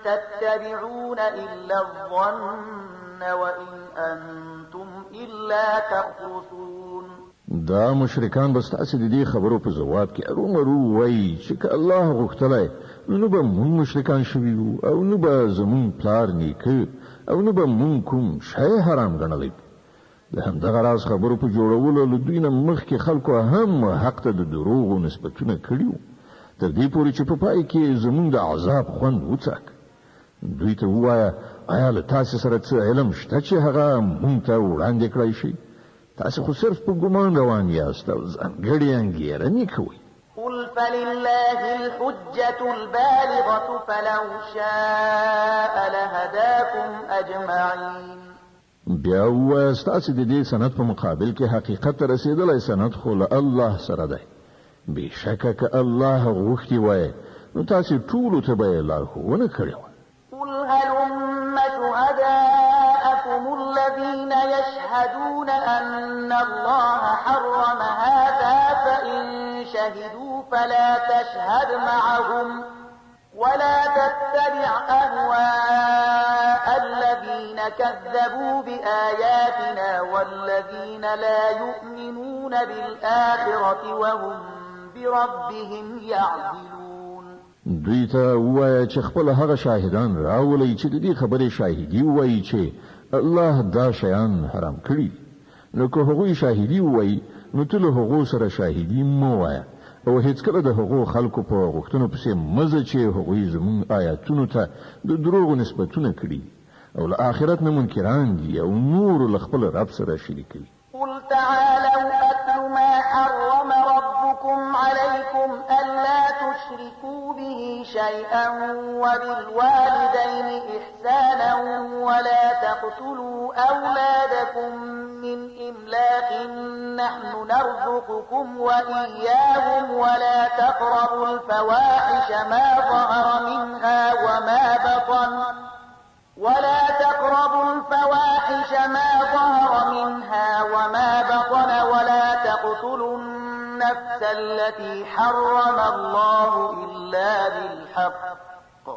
تتبعون إلا الظن وإن أنتم إلا تخرصون. دا مشرکان بس تاسې د دې خبرو په ځواب کې ارومرو وایي چې که الله غوښتلی نو به مونږ مشرکان شوي وو او نو به زمونږ پلار نیکه او نو به مونږ کوم شی حرام ګڼلی. د همدغه راز خبرو په جوړولو له دوی نه مخکې خلکو هم حق ته د دروغو نسبتونه کړي وو تر دې پورې چې په پای کې زمونږ د عذاب خوند وڅاک. دوی ته ووایه آیا له تاسې سره څه علم شته چې هغه مونږ ته وړاندې کړی شي؟ تاسې خو صرف په ګمان روان یاست او ځانګړې انګېرنې کوئ. قل فلله الحجة البالغة فلو شاء لهداكم أجمعين. بیا ووایه ستاسې د دې سند په مقابل کې حقیقت ته رسېدلی سند خو له الله سره دی. بېشکه که الله غوښتي وای نو تاسې ټولو ته به یې لارښوونه کړې وه. قل هلم شهداءكم الذين يشهدون أن الله حرم هذا فإن شهدوا فلا تشهد معهم ولا تتبع أهواء الذين كذبوا بآياتنا والذين لا يؤمنون بالآخرة وهم بربهم يعدلون. دوی ته ووایه چې خپل هغه شاهدان راولئ چې د دې خبرې شاهدي ووایي چې الله دا شیان حرام کړي. نو که هغوی شاهدي ووایي نو ته له هغو سره شاهدي مه وایه او هیڅکله د هغو خلکو په غوښتنو پسې مزه چې هغوی زموږ آیاتونو ته د دروغو نسبتونه کړي او له آخرت نه منکران دي او نور له خپل رب سره شریکوي. قل تعالوا أتل ما حرم ربكم عليكم ألا تشركوا به شيئا وبالوالدين إحسانا ولا تقتلوا أولادكم من إملاق نحن نرزقكم وإياهم ولا تقربوا الفواحش ما ظهر منها وما بطن ولا تقتلوا النفس التي حرم الله إلا بالحق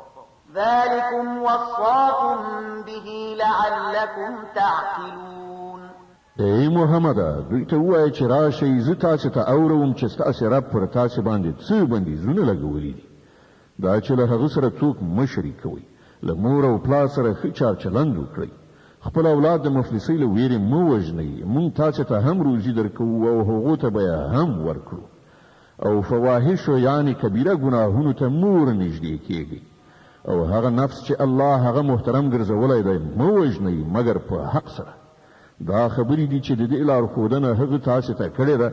ذلكم وصاكم به لعلكم تعقلون. ای محمد دوی ته وایي چې راشئ زه تاسې ته اورم چې ستاسې رب پر تاسې باندې څه بندیزونه لګولي دي. دا چې له هغه سره څوک مه شریکوئ، له مور او پلار سره ښه چارچلند وکړئ، خپل اولاد د مفلسۍ له ویرې مه وژنئ، موږ تاسې ته هم روزي درکوو او هغو ته به یې هم ورکړو. او فواحشو یعنې کبیره ګناهونو ته مه ورنږدې کیږئ او هغه نفس چې الله هغه محترم ګرځولی دی مه وژنئ مګر په حق سره. دا خبرې دي چې د دې لارښودنه هغه تاسې ته کړې ده،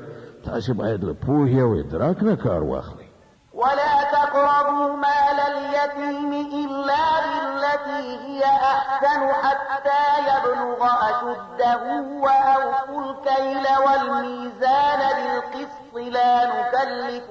تاسې باید له پوهې او ادراک نه کار واخلئ. ولا تقربوا مال اليتيم إلا بالتي بالتي هي أحسن حتى يبلغ أشده وأوفوا الكيل والميزان بالقسط لا نكلف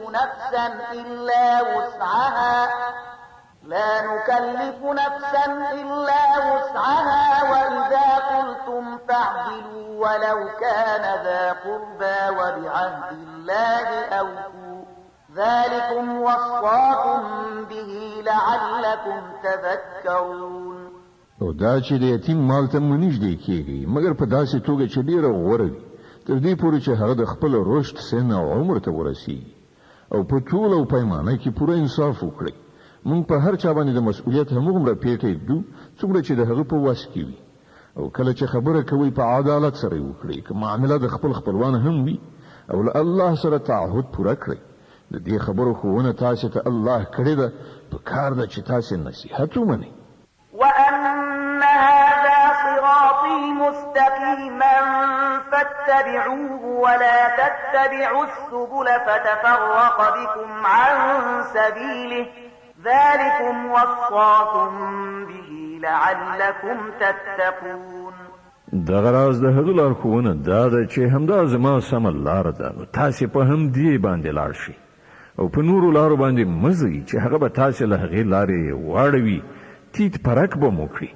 نفسا إلا وسعها وإذا قلتم فاعدلوا ولو كان ذا قربى وبعهد الله أوفوا ذلكم وصاكم به لعلكم تذكرون. او دا چې د یتیم مال ته منځدې کیږي مګر په داسې توګه چې ډیره غوره وي تر دې پورې چې هغه د خپل رشد سن او عمر ته ورسیږي او په ټول او پیمانه کې پوره انصاف وکړي. مونږ په هر چا باندې د مسؤلیت همغومره پیټه ږدو څومره چې د هغه په واس کې وي او کله چې خبره کوي په عدالت سره وکړي که معامله د خپل خپلوان هم وي او له الله سره تعهد پوره کړي. د دې خبرو ښوونه تاسو ته الله کړې ده په کار ده چې تاسو نصیحت ومنئ. وأن هذا صراطي مستقيما فاتبعوه ولا تتبعوا السبل فتفرق بكم عن سبيله ذلكم وصاكم به لعلكم تتقون. دغه راز د هغه لارښوونه دا ده چې همدا زما سمه لاره ده نو تاسې په همدې باندې لاړ شئ او په نورو لارو باندې مه ځئ چې هغه به تاسې له هغې لارې واړوي تیت پرک به مو کړي.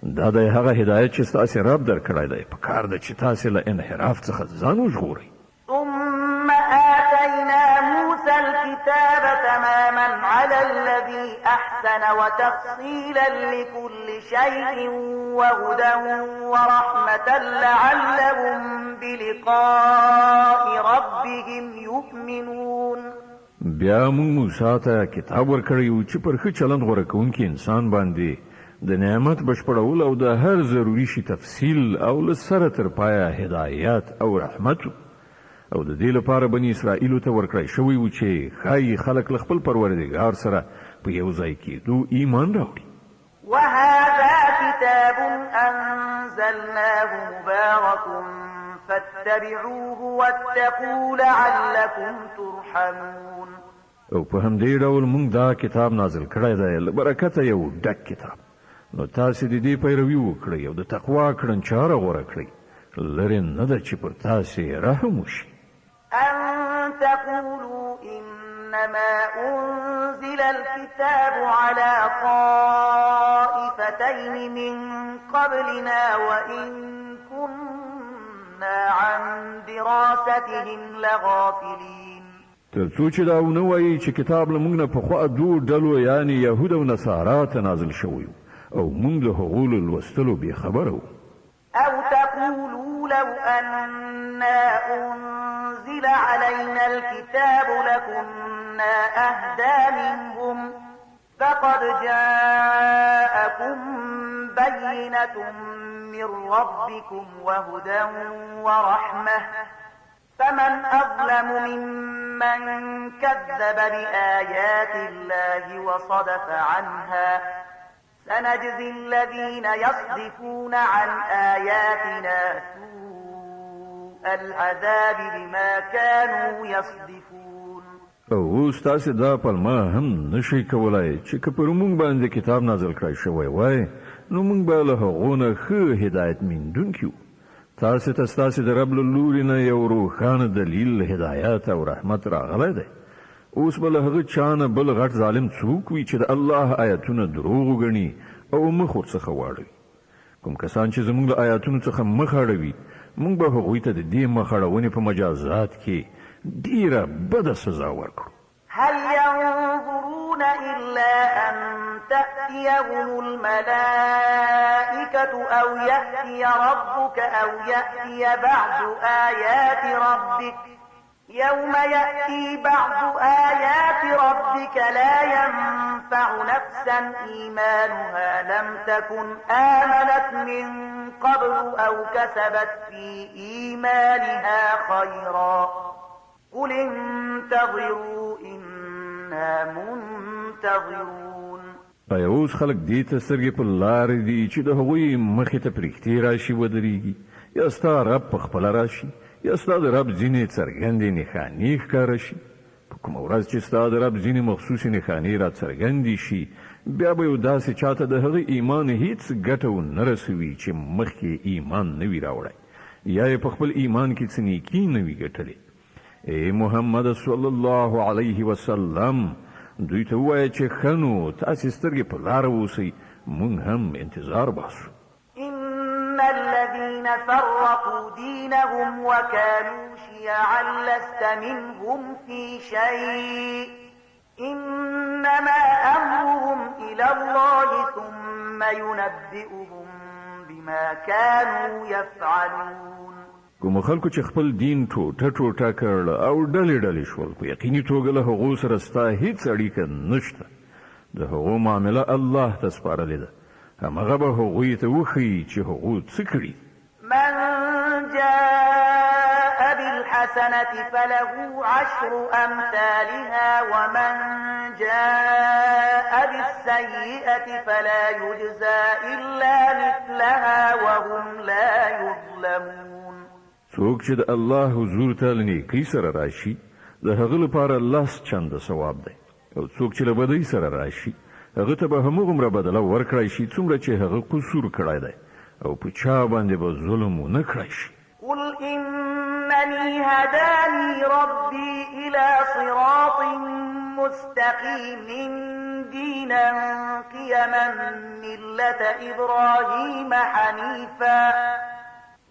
دا د هغه هدایت چې ستاسې رب درکړی دی په کار ده چې تاسې له انحراف څخه ځان وژغورئ. ثم آتينا موسى الكتاب تماما على الذي أحسن وتفصيلا لكل شيء وهدى ورحمة لعلهم بلقاء ربهم يؤمنون. بیا موږ موسی ته کتاب ورکړی و چې پر ښه چلند غوره کوونکي انسان باندې د نعمت بشپړول او د هر ضروري شي تفصیل او له سره تر پایه هدایت او رحمت او د دې لپاره بني اسرائیلو ته ورکړی شوی و چې ښایي خلک له خپل پروردګار سره په یو ځای کېدو ایمان راوړي. وهذا كتاب أنزلناه مبارك فاتبعوه واتقوا لعلكم ترحمون. او په همدې ډول موږ دا کتاب نازل کړی دی له برکته یو ډک کتاب نو تاسې د دې پیروي وکړئ او د تقوا کړنچاره غوره کړئ. لرې نه ده چې پر تاسې رحم وشي. أن تقولوا إنما أنزل الكتاب على طائفتين من قبلنا وإن كنا عن دراستهم لغافلين. تر څو چې دا ونه وایي چې کتاب له موږ نه پخوا دوو ډلو یعنې یهود او نصارا ته نازل شوی او موږ له هغو له لوستلو بېخبره وو. أو تقولوا لو أنا أنزل علينا الكتاب لكنا أهدى منهم فقد جاءكم بينة من ربكم وهدى ورحمة فمن أظلم ممن كذب بآيات الله وصدف عنها سنجزي الذين يصدفون عن آياتنا سوء العذاب بما كانوا يصدفون. اوس تاسې دا پلمه هم نشئ کولای چې که پر موږ باندې کتاب نازل کړی شوی وای نو موږ به له هغو نه ښه هدایت میندونکي وو. تاسې ته ستاسې د رب له لوري نه یو روښانه دلیل هدایت او رحمت راغلی دی. اوس به له هغه چا نه بل غټ ظالم څوک وي چې د الله آیتونه دروغ وګڼي او مخ ورڅخه واړوي. کوم کسان چې زموږ له آیاتونو څخه مخ اړوي موږ به هغوی ته د دې مخ اړونې په مجازات کې ډیره بده سزا ورکړو. هل ينظرون إلا أن تأتيهم الملائكة أو يأتي ربك أو يأتي بعض آيات ربك يوم يأتي بعض آيات ربك لا ينفع نفسا إيمانها لم تكن آمنت من قبل أو كسبت في إيمانها خيرا قل انتظروا إنا منتظرون. اوس خلک دې ته سترګې په لارې دي چې د هغوی مخې ته پرښتې راشي ودرېږي یا ستا رب په خپله راشي یا ستا د رب ځینې څرګندې نښانې ښکاره شي. په کومه ورځ چې ستا د رب ځینې مخصوصې نښانې را څرګندې شي بیا به یو داسې چاته د هغه ایمان هیڅ ګټه ونه رسوي چې مخکې ایمان نه وي راوړی یا یې په خپل ایمان کې څه نیکي نه وي ګټلې. ای محمد صلی الله علیه وسلم دوی ته ووایه چې ښه نو تاسې سترګې په لاره اوسئ، موږ هم انتظار باسو. إن الذين فرقوا دينهم وكانوا شيعا لست منهم في شيء إنما أمرهم إلى الله ثم ينبئهم بما كانوا يفعلون. کوم خلکو چې خپل دین ټوټه ټوټه کړل او ډلې ډلې شول، په یقیني توګه له هغو سره ستا هیڅ اړیکه نشته. د هغو معامله الله ته سپارلې ده، همغه به هغوی ته وښیي چې هغو څه کړي. من جاء بالحسنة فله 10 أمثالها ومن جاء بالسيئة فلا يجزى إلا مثلها وهم لا يظلمون. څوک چې د الله حضور ته له نیکۍ سره راشي د هغه لپاره 10 چنده ثواب دی، او څوک چې له بدۍ سره راشي هغه ته به همغومره بدله ورکړی شي څومره چې هغه قصور کړی دی، او په چا باندې به ظلم ونه کړی شي. قل إنني هداني ربي إلى صراط مستقيم دينا قيما ملة إبراهيم حنيفا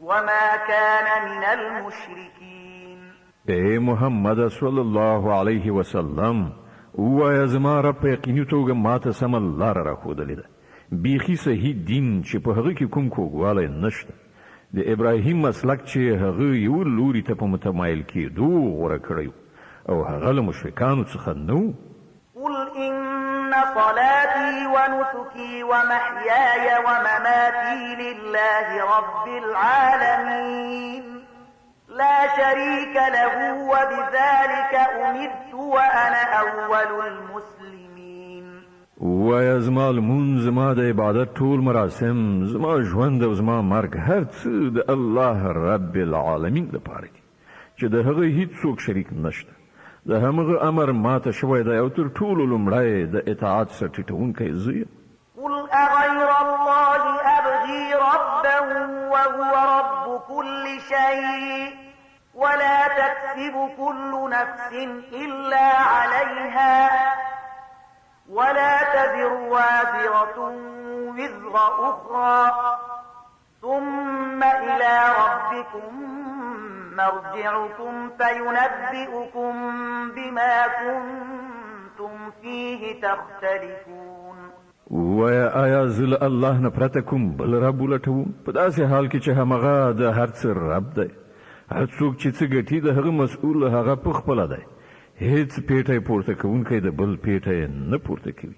وما كان من المشركين. اے محمد صلی الله علیه وسلم ووایه زما رب په یقیني توګه ماته سمه لاره راښودلې ده، بیخي صحیح دین چې په هغه کې کوم کوږوالی نشته. د ابراهیم مسلک چې هغه یو لوري ته په متمایل کېدو غوره کړی او هغه له مشرکانو څخه نه و. قل إن صلاتي ونسكي ومحياي ومماتي لله رب العالمين لا شريك له وبذلك أمرت وأنا أول المسلمين. ووایه زما لمونځ، زما د عبادت ټول مراسم، زما ژوند او زما مرګ هر څه د الله رب العالمین لپاره دي چې د هغه هیڅوک شریک نشته. د همغه امر ماته شوی دی او تر ټولو لومړی د اطاعت سره ټیټونکی زه یم. قل أغير الله أبغي ربا وهو رب كل شيء ولا تكسب كل نفس إلا عليها ولا تزر وازرة وزر أخرى ثم إلى ربكم مرجعكم فينبئكم بما كنتم فيه تختلفون. ویا آیا زل الله نه پرته کوم بل رب ولټوم په داسې حال کې چې همغه د هر څه رب دی، هر څوک چې څه ګټي د هغه مسؤل هغه په خپله دی، هیڅ پیټی پورته کوونکی د بل پیټی نه پورته کوي.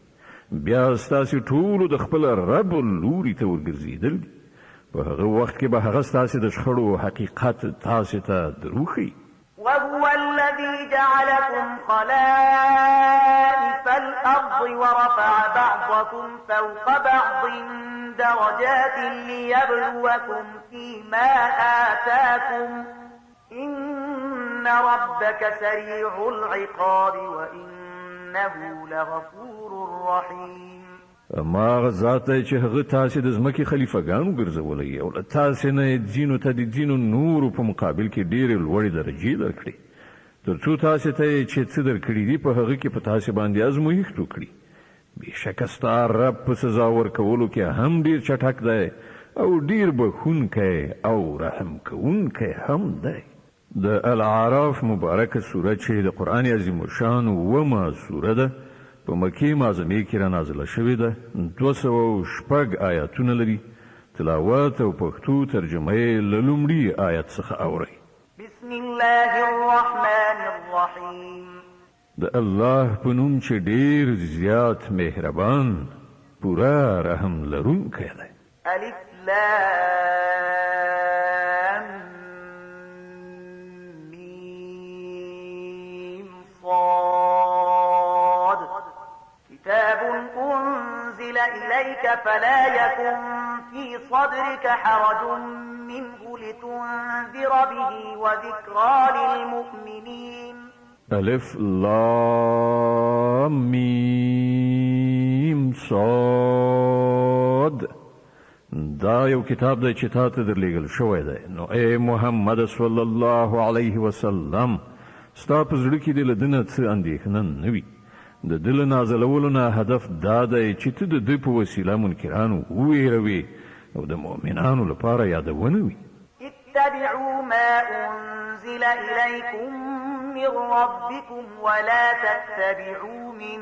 بیا ستاسې ټولو د خپل رب لوري ته ورګرځېدل دي، په هغه وخت کې به هغه ستاسې د شخړو حقیقت تاسې ته دروښیي. وهو الذي جعلكم خلائف الأرض ورفع بعضكم فوق بعض درجات ليبلوكم فيما آتاكم إن ربك سريع العقاب وإنه لغفور رحيم. ما ذات چې هغه تاسې د ځمکې خلیفګانو ګرځولی او له تاسې نه ځینو ته د ځینو نورو په مقابل کې ډېرې لوړې درجې درکړي، تر څو تاسې ته چې څه درکړي دي په هغه کې په تاسې باندې ازمویښت وکړي. بېشکه ستا رب په سزا ورکولو کې هم ډېر چټک دی او ډېر بخښونکی او رحم کوونکی هم دی. د الاعراف مبارکه سوره چې د قرآن عظیم الشان 9مه سوره ده، په مکې معظمې کې را نازله شوې ده، 206 آیاتونه لري. تلاوت او پښتو ترجمه یې له لومړي آیت څخه اورئ. بسم الله الرحمن الرحیم. د الله په نوم چې ډېر زیات مهربان پوره رحم لرونکی دی. الف لام میم صاد. كتاب أنزل إليك فلا يكن في صدرك حرج منه لتنذر به وذكرى للمؤمنين. الف لام میم صاد دا یو کتاب دی چې تا ته درلیږل شوی دی. نو ای محمد صلی الله علیه وسلم ستا په زړه کې د له ده نه څه اندېښنه نه وي. د ده له نازلولو نه هدف دا دی چې ته د ده په وسیله منکرانو وویروې او د مؤمنانو لپاره یادونه وي. اتبعوا ما أنزل إليكم من ربكم ولا تتبعوا من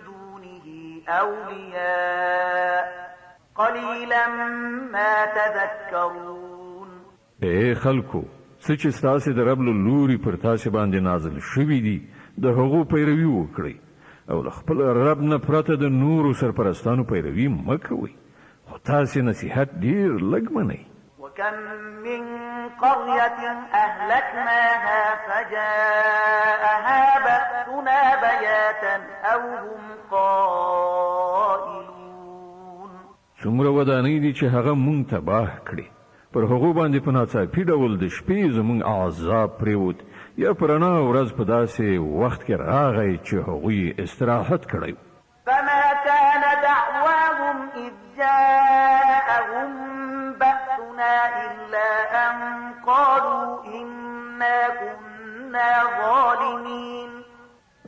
دونه أولياء قليلا ما تذكرون. اے خلکو څه چې ستاسې د رب له لوري پر تاسې باندې نازل شوي دي د هغو پیروي وکړئ او له خپل رب نه پرته د نورو سرپرستانو پیروي مه کوئ خو تاسې نصیحت ډېر لږ منئ. وكم من قرية أهلكناها فجاءها بأسنا بياتا أو هم قائلون. څومره ودانۍ دي چې هغه مونږ تباه کړي پر هغو باندې په ناڅاپي ډول د شپې زمونږ عذاب پرېوت یا په رڼا ورځ په داسې وخت کې راغی چې هغوی استراحت کړی. فما كان دعواهم إذ جاءهم بأسنا إلا أن قالوا إنا كنا ظالمين.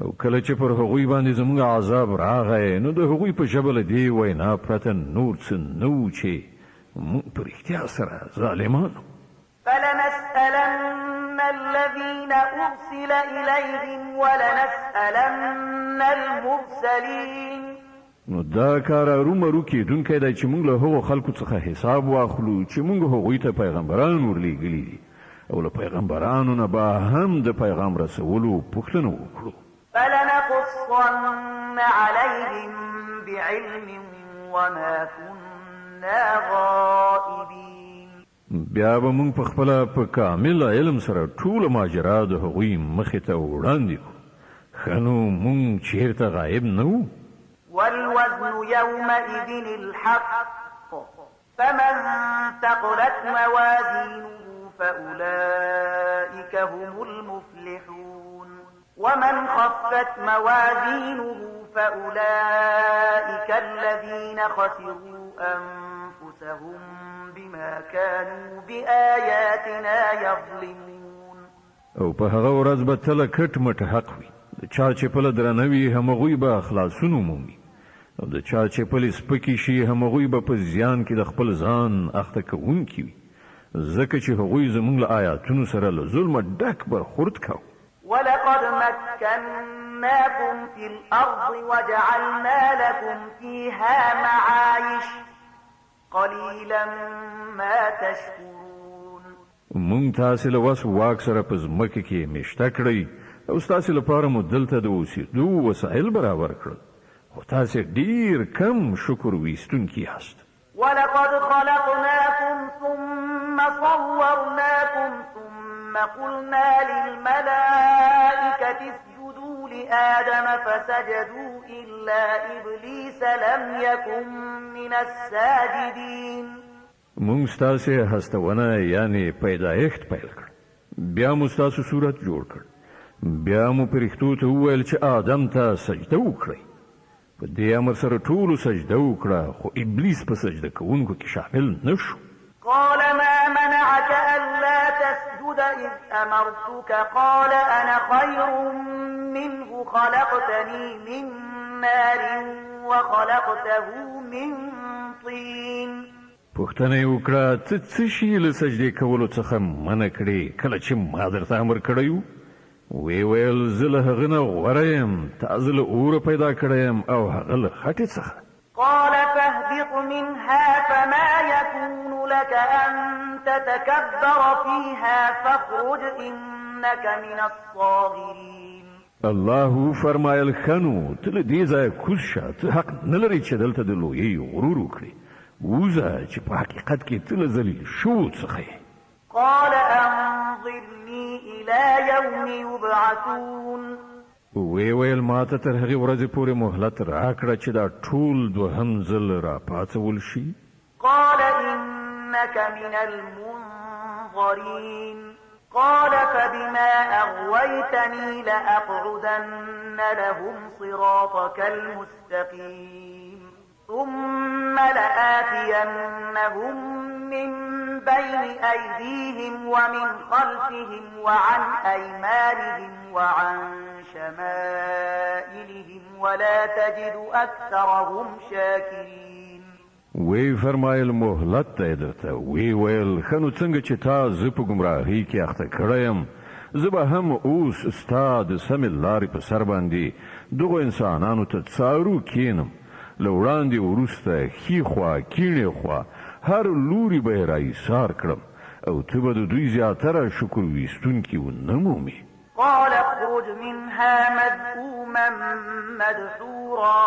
او کله چې پر هغوی باندې زموږ عذاب راغی نو د هغوی په ژبه له دې وینا پرته نور څه نه و چې موږ په رښتیا سره ظالمان. فلنسألن الذين أرسل إليهم ولنسألن المرسلين. نو دا کار ارومرو کېدونکی دی چې موږ له هغو خلکو څخه حساب واخلو چې موږ هغوی ته پیغمبران ورلیږلي دي او له پیغمبرانو نه به هم د پیغام رسولو پوښتنه وکړو. فلنقصن عليهم بعلم وما كنا غائبين. بیا به موږ په خپله په کامل علم سره ټوله ماجرا د هغوی مخې ته وړاندې کړو. ښه نو موږ چېرته غایب نه وو. والوزن يومئذ الحق فمن ثقلت موازينه فأولئك هم المفلحون ومن خفت موازينه فأولئك الذين خسروا أنفسهم بما كانوا بآياتنا يظلمون. او په هغه ورځ به تله کټ مټ حق وي. د چا چې پله درنه وي همغوی به خلاصون ومومي او د چا چې پلې سپکې شي همغوی به په زیان کې د خپل ځان اخته کوونکي وي ځکه چې هغوی زموږ له آیاتونو سره له ظلمه ډک برخورد کوو. ولقد مكناكم في الأرض وجعلنا لكم فيها معايش قليلا ما تشكرون. مونږ تاسې له وس واک سره په ځمکه کې میشته کړئ او ستاسې لپاره مو دلته د اوسېدو وسایل برابر کړل خو تاسې ډېر کم شکر ویستونکي یاست. ولقد خلقناكم ثم صورناكم ثم قلنا للملائكة اسجدوا لآدم فسجدوا إلا إبليس لم يكن من الساجدين. مونږ ستاسې هستونه یعنې پیدایښت پیل کړ بیا مو ستاسو صورت جوړ کړ بیا مو پرښتو ته وویل چې آدم ته سجده وکړئ. په دې امر سره ټولو سجده وکړه خو ابلیس په سجده کوونکو کې شامل نه شو. قال ما منعك ألا تسجد إذ أمرتك قال أنا خير منه خلقتني من نار وخلقته من طين. پوښتنه یې وکړه ته څه شي له سجدې کولو څخه منع کړې کله چې ما درته امر کړی و؟ وی ویل زه له هغه نه غوره یم تا زه له اوره پیدا کړی یم او هغه له خټې څخه. قال فاهبط منها فما يكون لك أن تتكبر فيها فاخرج إنك من الصاغرين. الله فرمایل خنو ته له دې ځایه کوز شه ته حق نه لرې چې دلته د لویۍ غرور وکړې ووځه چې په حقیقت کې ته له ذلیل شوو څخه یې. قال أنظرني إلى يوم يبعثون. وی ویل ما ته تر هغې ورځې پورې مهلت راکړه چې دا ټول دوهم ځل راپاڅول شي. قال إنك من المنظرين. قال فبما أغويتني لأقعدن لهم صراطك المستقيم. ثم لآتينهم من بين أيديهم ومن خلفهم وعن أيمانهم وعن شمائلهم ولا تجد أكثرهم شاكرين. وی فرمایل مهلت ته درته وی ویل خنو څنګه چې تا زه په ګمراهۍ کې اخته کړم زه به هم اوس ستا د سمې لارې په سر باندې دغو انسانانو ته څارو کینم له وړاندې وروسته ښي خوا کیڼې خوا هر لوري به یې راایسار کړم او ته به د دوی زیاتره شکر ویستونکي ونه مومې. قال اخرج منها مذءوما مدحورا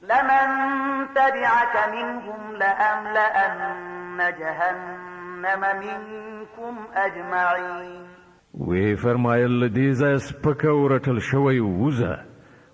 لمن تبعك منهم لأملأن جهنم منكم أجمعين. وی فرمایل له دې ځایه سپکه ورټل شوی ووځه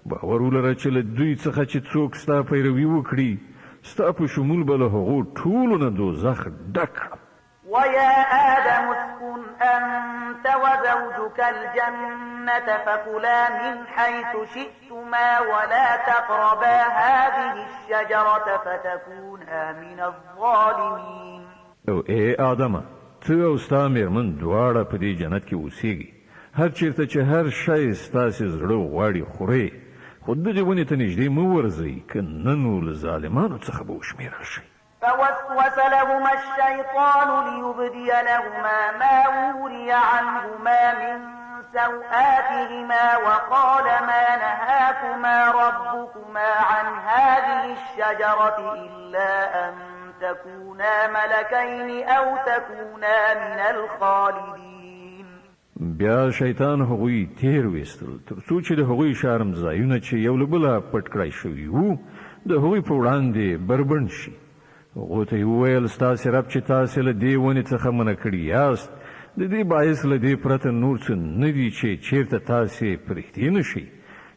باور ولره چې له دوی څخه چې څوک ستا پیروي وکړي ستا په شمول به له هغو ټولو نه دوزخ ډک کړم. ويا آدم اسكن أنت وزوجك الجنة فكلا من حيث شئتما ولا تقربا هذه الشجرة فتكونا من الظالمين. او ای آدمه ته او ستا مېرمن دواړه په دې جنت کې اوسېږي هر چیرته چې هر شی ستاسې زړه غواړي خورئ خو دغې ونې ته نږدې مه ورځئ که نه نو له ظالمانو څخه به وشمېرل شئ. فوسوس لهما الشيطان ليبدي لهما ما وري عنهما من سوآتهما وقال ما نهاكما ربكما عن هذه الشجرة إلا أن تكونا ملكين أو تكونا من الخالدين. بیا شیطان هغوی تیر ویستل تر څو چې د هغوی شرم ځایونه چې یو له بله پټ کړای شوي وو د هغوی په وړاندې بربنډ شي. هغو ته یې وویل ستاسې رب چې تاسې له دې ونې څخه منع کړي یاست د دې باعث له دې پرته نور څه نه دي چې چیرته تاسې پرېږدي نه شي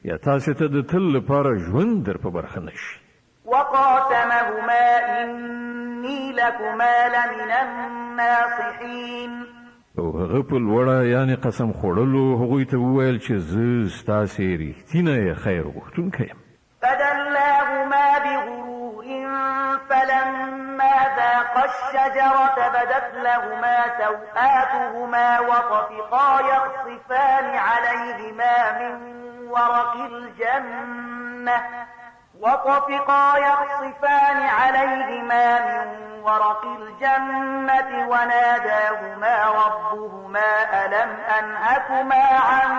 یا تاسې ته د تل لپاره ژوند در په برخه نه شي. وقاسمهما إني لكما لمن الناصحين. او هغه په لوړه یعنې قسم خوړلو هغوی ته وویل چې زه ستاسې رښتینی خیر غوښتونکی یم. فدلاهما بغرور فلما ذاقا الشجرة بدت لهما سوآتهما وطفقا يخصفان عليهما من ورق الجنة وناداهما ربهما ألم أنهكما عن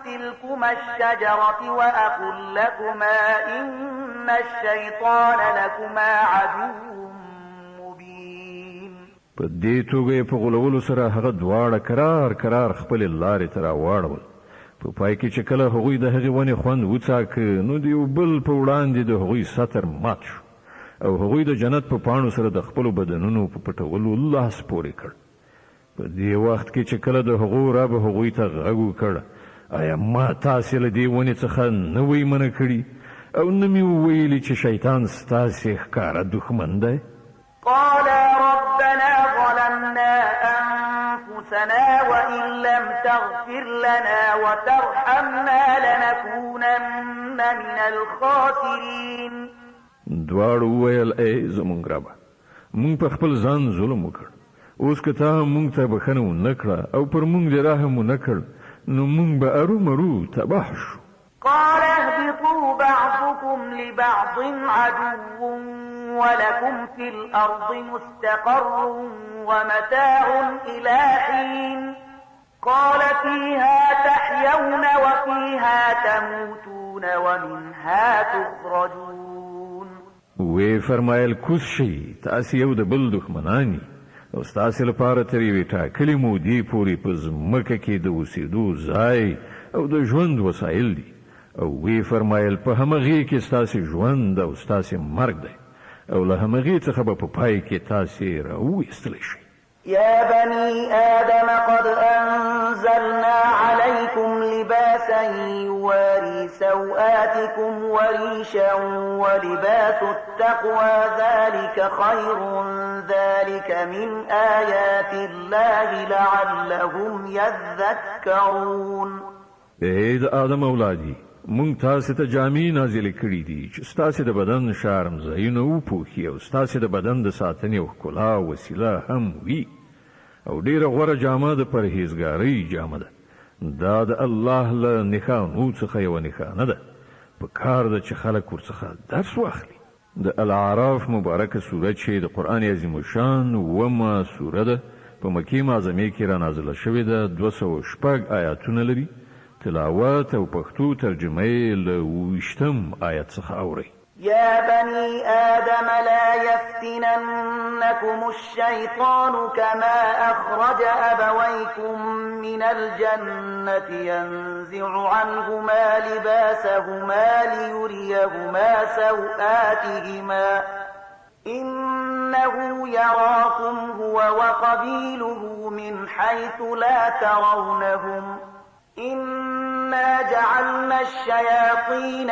تلكما الشجرة وأقل لكما إن الشيطان لكما عدو مبين. په دې توګه په غولولو سره هغه دواړه کرار خپلې لارې ته راواړول. په پای کې چې کله هغوی د هغې ونې خوند وڅاکه نو د یو بل په وړاندې د هغوی سطر مات شو او هغوی د جنت په پاڼو سره د خپلو بدنونو په پټولو لاس پورې کړ. په دې وخت کې چې کله د هغو رب هغوی ته غږ وکړ آیا ما تاسې له دې ونې څخه نه وی منع کړي او نه مې وویلي چې شیطان ستاسې ښکاره دښمن دی؟ قالا ربنا ظلمنا أنفسنا وإن لم تغفر لنا وترحمنا لنكونن من الخاسرين. دواړو وویل ای زموږ ربه موږ په خپل ځان ظلم وکړ اوس که تا موږ ته بښنه ونه کړه او پر موږ دې رحم ونه کړ نو موږ به ارومرو تباه شو. قال اهبطوا بعضكم لبعض عدو ولكم في الأرض مستقر ومتاع إلى حين قال فيها تحيون وفيها تموتون ومنها تخرجون. وی فرمایل کوز شي تاسې یو د بل دښمنان او ستاسې لپاره تر یوې ټاکلې مودې پورې په ځمکه کې د اوسېدو ځای او د ژوند وسایل دي او وی فرمایل په همغې کې ستاسې ژوند او ستاسې مرګ دی او له همغې څخه به په پای کې تاسې راویستلی شئ. يا بني آدم قد أنزلنا عليكم لباسا يواري سوآتكم وريشا ولباس التقوى ذلك خير ذلك من آيات الله لعلهم يذكرون. ای د آدم اولادی مونږ تاسو ته جامې نازلې کړې دي چې ستاسو د بدن شرم ځایونه وپوښي او ستاسو د بدن د ساتنې او ښکلا وسیله هم وي او ډیره غوره جامه د پرهیزګارۍ جامه ده. دا د الله له نښانو څخه یوه نښانه ده، په کار ده چې خلک ورڅخه درس واخلي. د الاعراف مبارکه سوره چې د قرآن عظیم شان ومه سوره ده، په مکې معظمې کې را نازله شوې ده، 206 آیاتونه لري. تلاوت او پښتو ترجمه یې له 20 آیت څخه اورئ. يا بني آدم لا يفتننكم الشيطان كما أخرج أبويكم من الجنة ينزع عنهما لباسهما ليريهما سوآتهما إنه يراكم هو وقبيله من حيث لا ترونهم إنا جعلنا الشياطين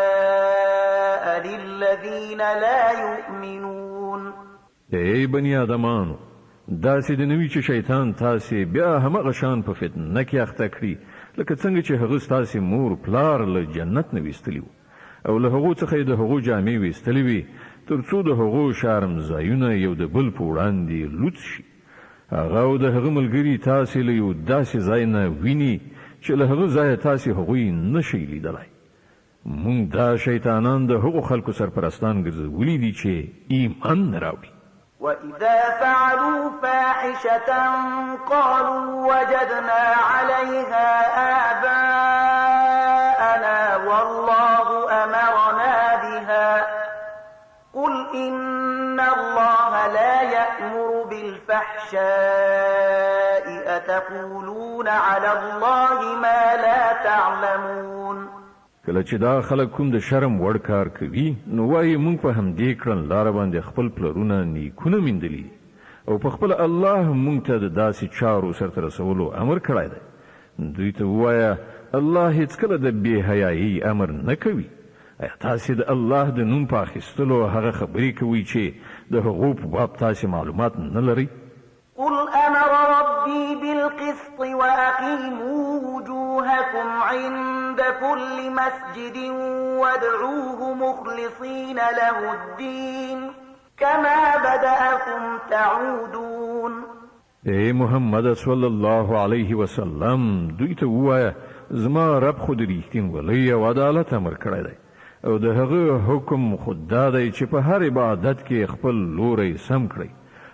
أولياء للذين لا يؤمنون. ای بنی آدمانو، داسې د نوي چې شیطان تاسې بیا همغه شان په فتنه کې اخته کړي لکه څنګه چې هغه ستاسې مور پلار له جنت نه ویستلی او له هغو څخه یې د هغو جامې ویستلې وي تر څو د هغو شرم ځایونه یو د بل په وړاندې لوڅ شي. هغه او د هغه ملګري تاسې له یو داسې ځای نه ویني چې له هغه ځایه تاسې هغوی نشئ لیدلی. مونږ دا شیطانان د هغو خلکو سرپرستان ګرځولي دي چې ایمان نه راوړي. وإذا فعلوا فاحشة قالوا وجدنا عليها آباءنا والله أمرنا بها قل إن الله لا يأمر بالفحشاء أتقولون على الله ما لا تعلمون. کله چې دا خلک کوم د شرم وړ کار کوي نو وایي مونږ په همدې کړنلاره باندې خپل پلرونه نیکونه میندلي او په خپل الله مونږ ته د داسې چارو سرته رسولو امر کړی دی. دوی ته ووایه الله هیڅکله د بې حیایي امر نه کوي. ایا تاسې د الله د نوم په اخیستلو هغه خبرې کوئ چې د هغو په باب تاسې معلومات نه لرئ؟ قل أمر ربي بالقسط وأقيموا وجوهكم عند كل مسجد وادعوه مخلصين له الدين كما بدأكم تعودون. ای محمد صلی الله علیه وسلم، دوی ته ووایه زما رب خو د ریښتینولۍ او عدالت امر کړی دی او د هغه حکم خود دا دی چې په هر عبادت کې خپل لوری سم کړئ،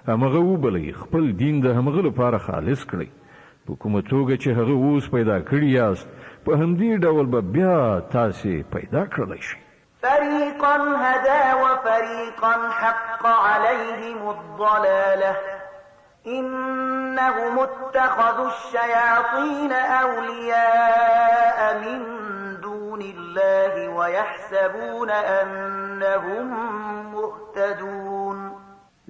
همغه وبلئ، خپل دین د همغه لپاره خالص کړئ. په کومه توګه چې هغه اوس پیدا کړي یاست په همدې ډول به بیا تاسې پیدا کړلی شئ. فريقا هدى وفريقا حق عليهم الضلالة إنهم اتخذوا الشياطين أولياء من دون الله ويحسبون أنهم مهتدون.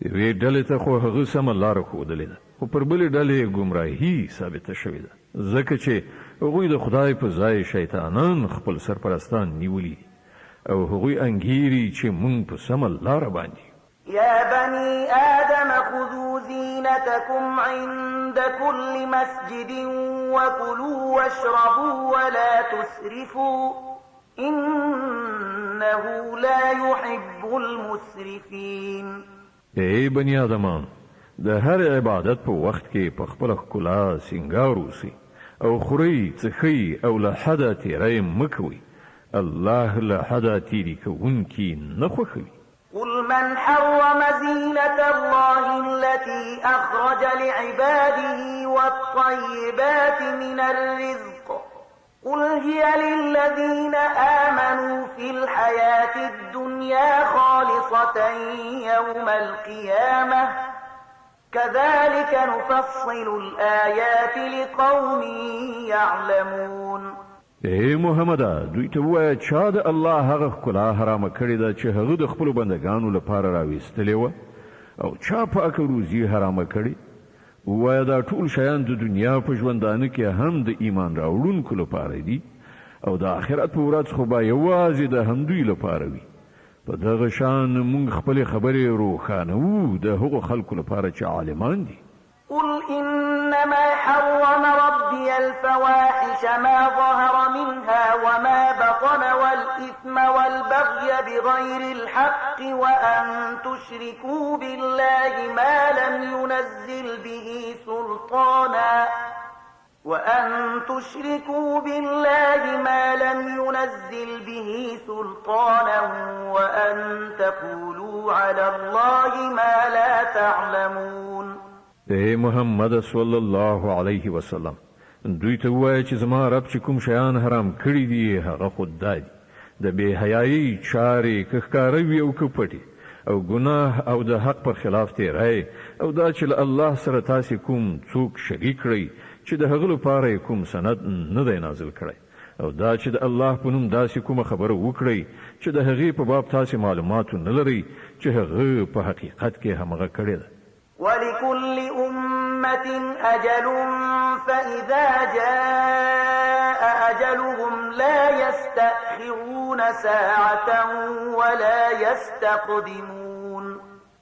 یوې ډلې ته خو هغه سمه لاره ښودلې ده خو پر بلې ډلې ګمراهي ثابته شوې ده ځکه چې هغوی د خدای په ځای شیطانان خپل سرپرستان نیولي او هغوی انګیري چې مونږ په سمه لاره باندې. يا بني آدم خذوا زينتكم عند كل مسجد وكلوا واشربوا ولا تسرفوا إنه لا يحب المسرفين. ای بنی آدمان، د هر عبادت په وخت کې په خپل ښکلا سینګار اوسئ او خورئ څښئ او له حده تیری مه کوئ. الله له حده تیري کوونکي نه خوښوي. قل من حرم زينة الله التي أخرج لعباده والطيبات من الرزق قل هي للذين آمنوا في الحياة الدنيا خالصة يوم القيامة كذلك نفصل الآيات لقوم يعلمون. ای محمد، دوی ته ووایه چا د الله هغه ښکلا حرامه کړې ده چې هغه د خپلو بندګانو لپاره راویستلې وه او چا پاکه روزي حرامه کړې. ووایه دا ټول شیان د دنیا په ژوندانه کې هم د ایمان راوړونکو لپاره دي او د آخرت په ورځ خو به یوازې د همدوی لپاره وي. په دغه شان مونږ خپلې خبرې روښانوو د هغو خلکو لپاره چې عالمان دي. قل إنما حرم ربي وأوتي الفواحش ما ظهر منها وما بطن والإثم والبغي بغير الحق وأن تشركوا بالله ما لم ينزل به سلطانا وأن تقولوا على الله ما لا تعلمون. اے محمد صلی الله علیه وسلم دوی ته وایي چې زما رب چې کوم شیان حرام کړي دي هغه خود دادي د بې حیایي چارې که ښکاره وي او که پټې او ګناه او د حق پر خلاف تیری او دا چې له الله سره تاسې کوم څوک شریک کړئ چې د هغه لپاره کوم سند نه دی نازل کړی او دا چې د الله په نوم داسې کومه خبره وکړئ چې د هغې په باب تاسې معلومات نه لرئ چې هغه په حقیقت کې همغه کړې ده. ولكل أمة أجل فإذا جاء أجلهم لا يستأخرون ساعة ولا يستقدمون.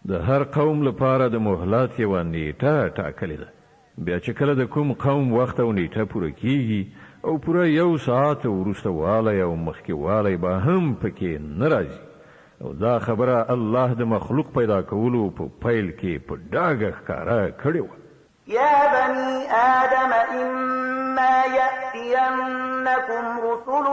د هر قوم لپاره د مهلت یوه نیټه ټاکلې ده. بیا چې کله د کوم قوم وخت او نیټه پوره کیږي او پوره 1 ساعت وروسته والی او مخکې والی به هم پکې نه راځي او دا خبره الله د مخلوق پیدا کولو په پیل کې په ډاګه ښکاره کړې وه. يا بني آدم إما يأتينكم رسل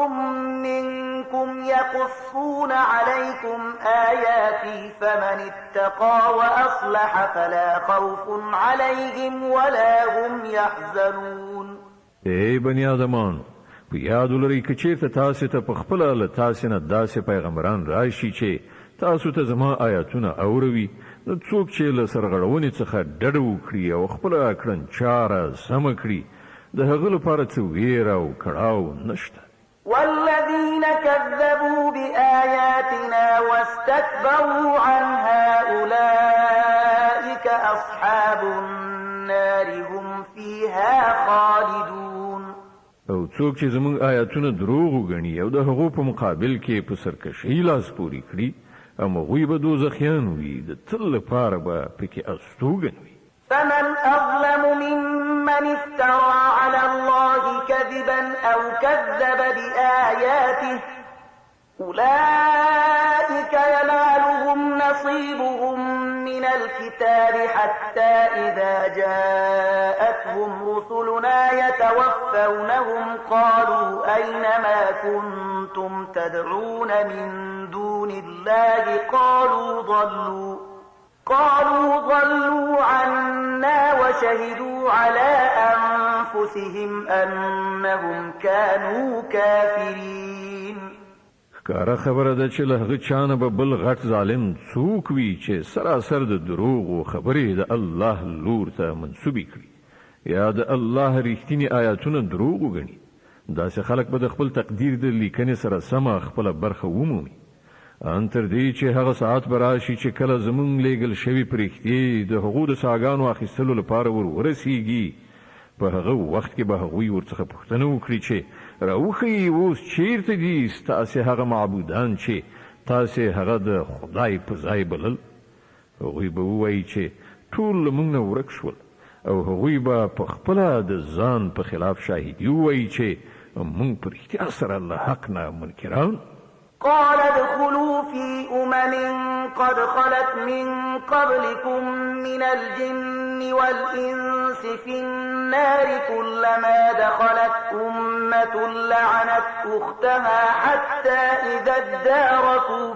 منكم يقصون عليكم آياتي فمن اتقى وأصلح فلا خوف عليهم ولا هم يحزنون. ای بني آدمان په یاد ولرئ که چېرته تاسې ته په خپله له تاسې نه داسې پیغمبران راشي چې تاسو ته زما آیاتونه اوروي نو څوک چې له سرغړونې څخه ډډه وکړي او خپله کړنچاره سمه کړي د هغه لپاره څه ویره او کړاو نشته. والذين كذبوا بآياتنا واستكبروا عنها أولئك أصحاب النار هم فيها خالدون. او څوک چې زموږ آیاتونه دروغ وګڼي او د هغو په مقابل کې په سرکشۍ لاس پورې کړي هغوی به دوزخیان وي د تل لپاره به پکې استوګن وي. فمن أظلم ممن افترى على الله كذبا أو كذب بآياته أولئك ينالهم نصيبهم من الكتاب حتى إذا جاءتهم رسلنا يتوفونهم قالوا أين ما كنتم تدعون من دون الله قالوا ضلوا عنا وشهدوا على أنفسهم أنهم كانوا كافرين. ښکاره خبره ده چې له هغه چا نه به بل غټ ظالم څوک وي چې سراسر د دروغو خبرې د الله لور ته منسوبې کړي یا د الله رښتینې آیاتونه دروغ وګڼي. داسې خلک به د خپل تقدیر د لیکنې سره سمه خپله برخه ومومي ان تر دې چې هغه ساعت به راشي چې کله زموږ لیږل شوي پرښتې د هغو د څاګانو اخیستلو لپاره ورسیږي په هغه وخت کې به هغوی ورڅخه پوښتنه وکړي چې راوښیي اوس چیرته دي ستاسې هغه معبودان چې تاسې هغه د خدای په ځای بلل. هغوی به ووایي چې ټول له موږ نه ورک شول او هغوی به په خپله د ځان په خلاف شاهدي ووایي چې موږ په رښتیا سره له حق نه منکران. قال ادخلوا في قد خلت من قبلكم من الجن والإنس في النار كلما دخلت أمة لعنت أختها حتى إذا اداركوا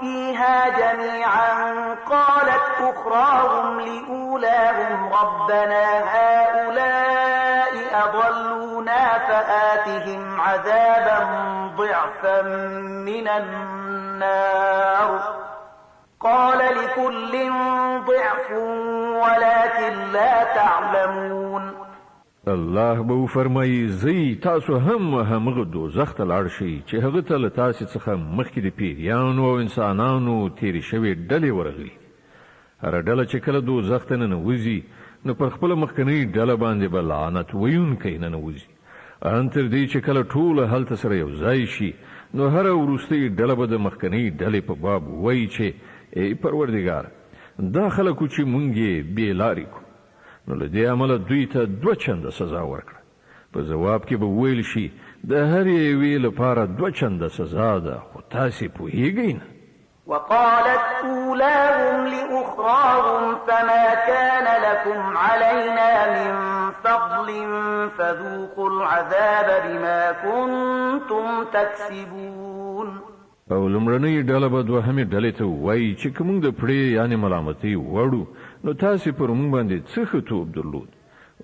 فيها جميعا قالت أخراهم لأولاهم ربنا هؤلاء أضلونا فآتهم عذابا ضعفا من النار قال لكل ضعف ولكن لا تعلمون. الله به فرمایي زی تاسو هم همغه دوزخ ته لاړ شئ چې هغه ته له تاسې څخه مخکې د پیریانو او انسانانو تیرې شوې ډلې ورغلي. هره ډله چې کله دوزخ ته ننوځي نو پر خپله مخکنۍ ډله باندې به لعنت ویونکی ننوځي ان تر دې چې کله ټوله هلته سره یو ځای شي نو هره وروستۍ ډله به د مخکنۍ ډلې په باب وایي چې ای پروردګار دا خلکو چې مونږ یې بې لارې کړو نو له دې امله دوی ته 2 چنده سزا ورکړه په جواب کې به ویل شي د هر یوې لپاره 2 چنده سزا ده خو تاسې پوهیږئ نه وقالت أولاهم لأخراهم فما كان لكم علينا من فضل فذوقوا العذاب بما كنتم تكسبون او لمړنۍ ډله به دوهمې ډلې ته وایي چې که موږ د پړې یعنې ملامتۍ وړو نو تاسې پر موږ باندې څه ښه توب درلود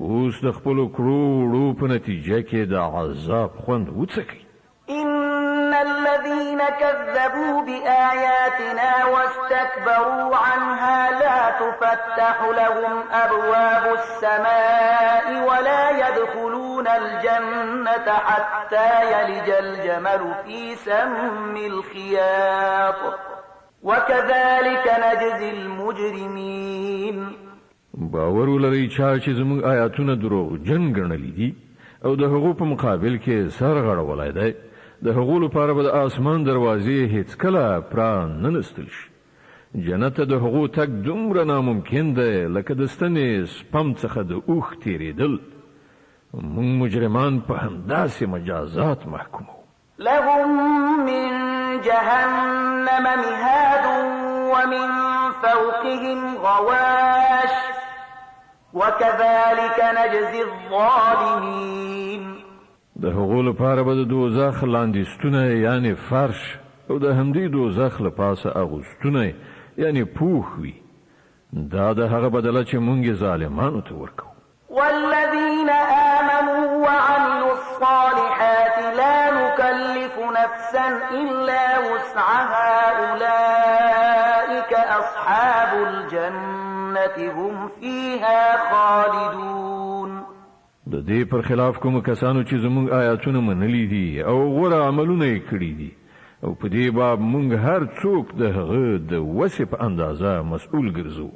اوس د خپلو کړو وړو په نتیجه کې د عذاب خوند وڅکئ إن الذين كذبوا بآياتنا واستكبروا عنها لا تفتح لهم أبواب السماء ولا يدخلون الجنة حتى يلج الجمل في سم الخياط وكذلك نجزي المجرمين باور ولرئ چې زموږ آیاتونه دروغجن ګڼلي دي او د هغو په مقابل کې سر غړولی دی د هغو لپاره به د آسمان دروازې هیڅکله پراننستل شي جنت ته د هغو تګ دومره ناممکن دی لکه د ستنې سپم څخه د اوښ تېرېدل موږ مجرمان په همداسې مجازات محکوموو لهم من جهنم مهاد ومن فوقهم غواش وكذلك نجزي الظالمين د هغو لپاره به د دوزخ لاندې یعنی فرش او د همدې دوزخ له پاسه اغوستونه یعنی پوخ وي دا د هغه بدله چې مونږ ظالمانو ته ورکو والذين آمنوا وعملوا الصالحات لا نكلف نفسا إلا وسعها أولئك أصحاب الجنة هم فيها خالدون د دې پر خلاف کوم کسانو چې زموږ آیاتونه منلي دي او غوره عملونه یې کړي دي او په دې باب مونږ هر څوک د هغه د وسې په اندازه مسؤل ګرځو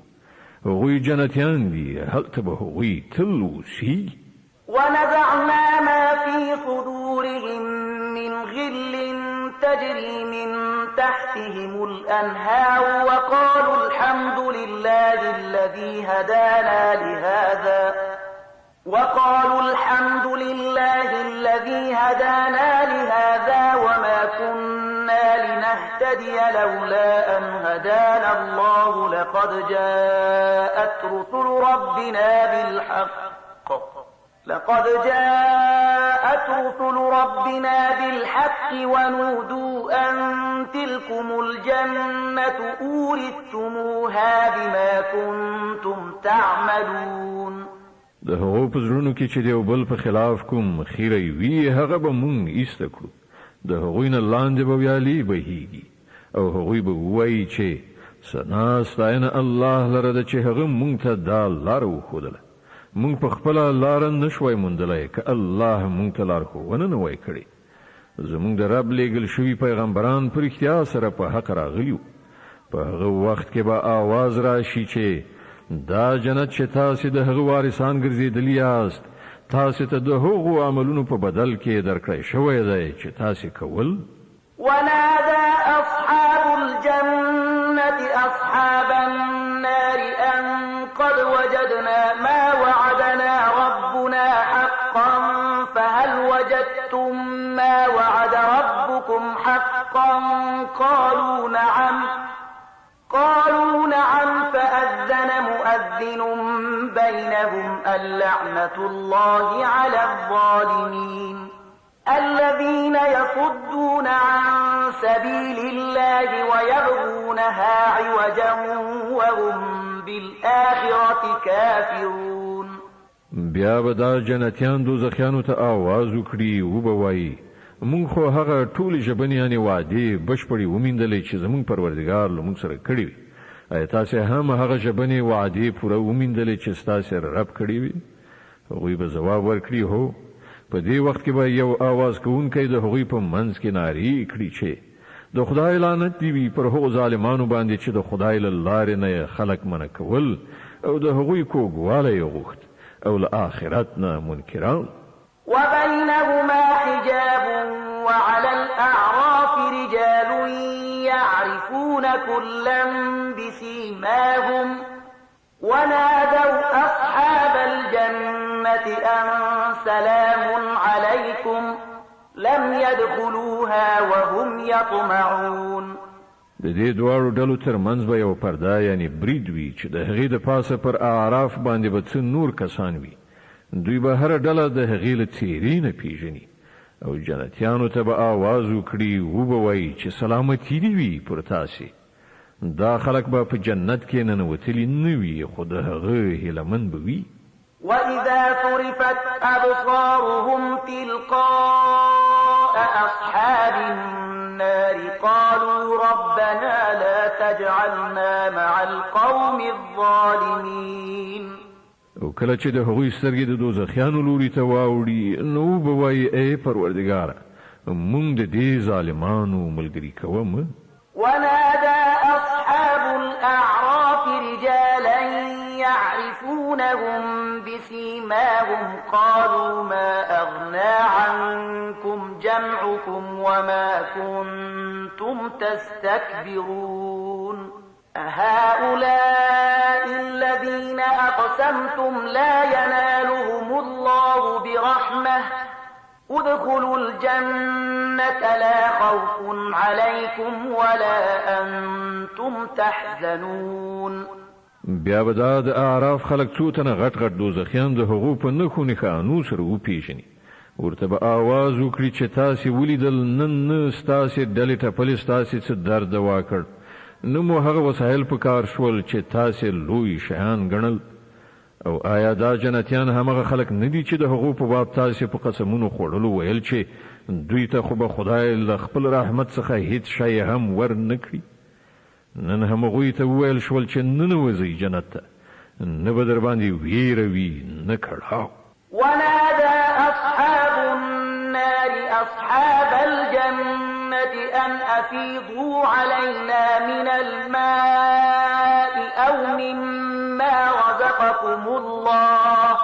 هغوی جنتیان دي هلته به هغوی تل اوسي ونزعنا ما في صدورهم من غل تجري من تحتهم الأنهار وقالوا الحمد لله الذي هدانا لهذا وما كنا لنهتدي لولا أن هدانا الله لقد جاءت رسل ربنا بالحق ونودوا أن تلكم الجنة أورثتموها بما كنتم تعملون د هغو په زړونو کې چې د یو بل په خلاف کوم خیره وي هغه به مونږ ایسته کړو د هغوی نه لاندې به ویالې بهیږي او هغوی به ووایي چې ثنا ستاینه الله لره ده چې هغه مونږ ته دا لاره وښودله مونږ په خپله لاره نشوی موندلی که الله مونږ ته لارښوونه نه وای کړې زمونږ د رب لیږل شوي پیغمبران په رښتیا سره په حق راغلي په هغه وخت کې به آواز راشي چې دا جنت چې تاسې د هغه وارثان ګرځېدلي یاست تاسې ته د هغو عملونو په بدل کې درکړی شوی دی چې تاسې کول ونادى أصحاب الجنة أصحاب النار أن قد وجدنا ما وعدنا ربنا حقا فهل وجدتم ما وعد ربكم حقا قالوا نعم فأذن مؤذن بينهم اللعنة الله على الظالمين الذين يصدون عن سبيل الله ويبغونها عوجا وهم بالآخرة كافرون بیا به دا جنتیان دوزخیانو ته آواز وکړي وبوایي مونږ خو هغه ټولې ژبنیانې وعدې بشپړې ومیندلې چې زمونږ پروردګار له مونږ سره کړې وي ایا تاسې هم هغه ژبنې وعدې پوره ومیندلې چې ستاسې رب کړې وي هغوی به ځواب ورکړي هو په دې وخت کې به یو آواز کوونکی د هغوی په منځ کې نارې کړي چې د خدای لعنت دی وي پر هغو ظالمانو باندې چې د خدای له لارې نه خلک منع کول او د هغوی کوږوالی یې غوښت او له آخرت نه منکران وبينهما حجاب وعلى الأعراف رجال يعرفون يعرفون كلا بسيماهم ونادوا أصحاب الجنة أن سلام عليكم لم يدخلوها وهم يطمعون. د دې دواړو ډلو ترمنځ به یو پرده یعنی برید وي چې د هغې د پاسه پر اعراف باندې به څه نور کسان وي. دوی به هره ډله د هغې له څېرې نه پیژني او جنتیانو ته به آواز وکړي وبه وایي چې سلامتي دې وي پر تاسې. دا خلک به په جنت کې ننوتلي نه وي خو د هغه هیلهمند به وي. وإذا صرفت أبصارهم تلقاء أصحاب النار قالوا ربنا لا تجعلنا مع القوم الظالمين. او کله چې د هغوی سترګې د دوزخیانو لوري ته واوړي نو به وایي ای پروردګاره موږ د دې ظالمانو ملګري کوم. ونادى أصحاب الأعراف رجالا يعرفونهم بسيماهم قالوا ما أغنى عنكم جمعكم وما كنتم تستكبرون أهؤلاء الذين أقسمتم لا ينالهم الله برحمة ادخلوا الجنة لا خوف عليكم ولا أنتم تحزنون. بیا به دا د اعراف خلک څو تنه غټ غټ دوزخیان د هغو په نښو نښانو سره وپېژني. ورته به آواز وکړي چې تاسې ولیدل نن نه ستاسې ډلې ټپلې ستاسې څه درد دوا کړ نه مو هغه وسایل په کار شول چې تاسې لوی شیان ګڼل. او آیا دا جنتیان همغه خلک نه دي چې د هغو په باب تاسې په قسمونو خوړلو ویل چې دوی ته خو به خدای له خپل رحمت څخه هیڅ شی هم ور نه کړي؟ نن هم هغوی ته وویل شول چې ننوځئ جنت ته نه به در باندې ویره وي نه کړاو. ونادى أصحاب النار أصحاب الجنة أن أفيضوا علينا من الماء أو مما رزقكم الله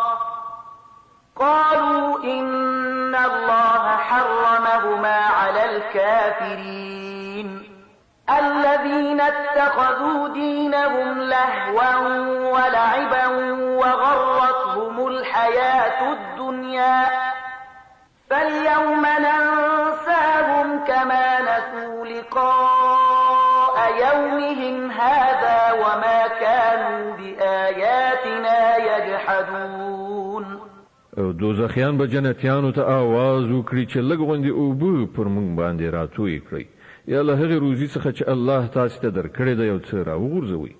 قالوا إن الله حرمهما على الكافرين الذين اتخذوا دينهم لهوا ولعبا وغرتهم الحياة الدنيا فاليوم ننساهم كما نسوا لقاء يومهم هذا وما كانوا بآياتنا يجحدون. او دوزخیان به جنتیانو ته آواز وکړي چې لږ غوندې اوبه پر موږ باندې راتوی کړئ یا له هغې روزي څخه چې الله تاسې ته درکړې ده یو څه راوغورځوئ.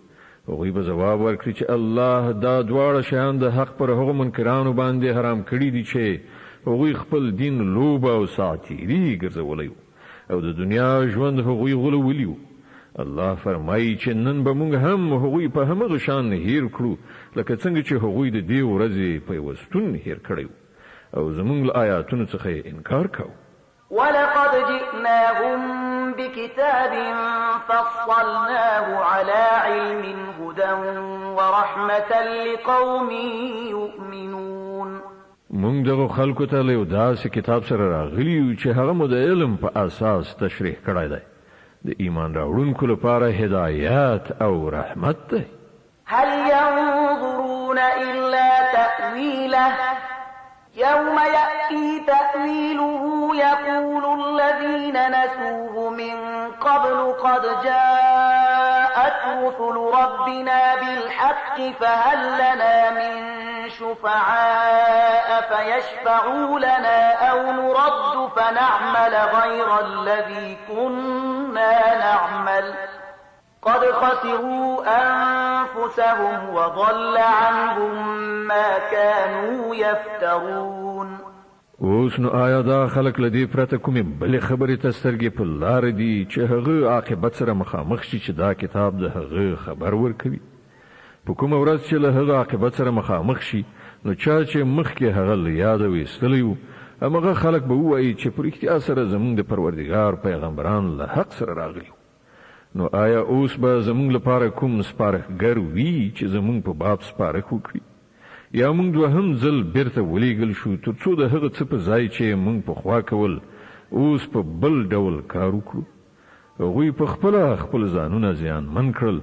هغوی به ځواب ورکړي چې الله دا دواړه شیان د حق پر هغو منکرانو باندې حرام کړي دي چې هغوی خپل دین لوبه او ساعتیري ګرځولی او د دنیا ژوند هغوی غولولی و. الله فرمایي چې نن به موږ هم هغوی په همغه شان هیر کړو لکه څنګه چې هغوی د دې ورځې پیوستون هیر کړی او زموږ له آیاتونو څخه یې انکار کوو. ولقد جئناهم بكتاب فصلناه على علم هدى ورحمة لقوم يؤمنون. موږ دغه خلکو ته له داسې کتاب سره راغلي یو چې هغه مو د علم په اساس تشریح کړی دی د ایمان راوړونکو لپاره هدایت او رحمت دی. هل ينظرون إلا تأويله يوم يأتي تأويله يقول الذين نسوه من قبل قد جاءت رسل ربنا بالحق فهل لنا من شفعاء فيشفعوا لنا أو نرد فنعمل غير الذي كنا نعمل قد خسروا أنفسهم وضل عنهم ما كانوا يفترون. اوس نو آیا دا خلک لدی پرته کومې بلې خبرې ته سترګې په لار دي چې هغه عاقبت سره مخامخ شي چې دا کتاب د هغه خبر ورکوي؟ په کومه ورځ چې له هغه عاقبت سره مخامخ شي نو چا چې مخکې هغه له یاده ویستلی و همغه خلک به ووایي چې په رښتیا سره زموږ د پروردګار پیغمبران له حق سره راغلي. نو آیا اوس به زموږ لپاره کوم سپارښتګر وي چې زموږ په باب سپارښت وکړي یا موږ دوهم ځل بیرته ولیږل شو تر څو د هغه څه په ځای چې موږ پخوا کول اوس په بل ډول کار وکړو؟ هغوی په خپل ځانونه زیانمن کړل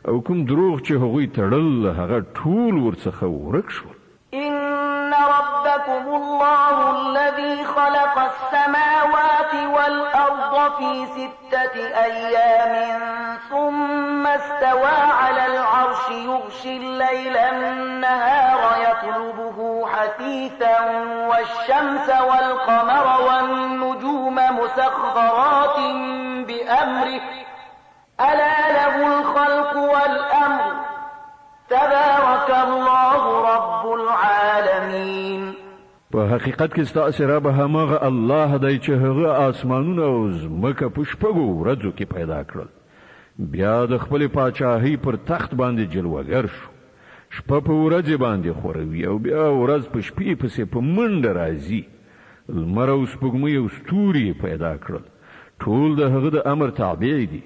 او کوم دروغ چې هغوی تړل هغه ټول ورڅخه ورک شول. إن ربكم الله الذي خلق السماوات والأرض في 6 أيام ثم استوى على العرش يغشي الليل النهار يطلبه حثيثا والشمس والقمر والنجوم مسخرات بأمره ألا له الخلق والأمر تبارك الله رب العالمين. په حقیقت کې ستاسو رب همغه الله دی چې هغه اسمانونه او ځمکه په شپږو ورځو کې پیدا کړل. بیا د خپل پاچاهۍ پر تخت باندې جلوه‌گر شو. شپه په ورځ باندې خوروي او بیا ورځ په شپې پسې په منډه راځي. لمر او سپوږمۍ او ستوري پیدا کړل. ټول د هغه د امر تابع دي.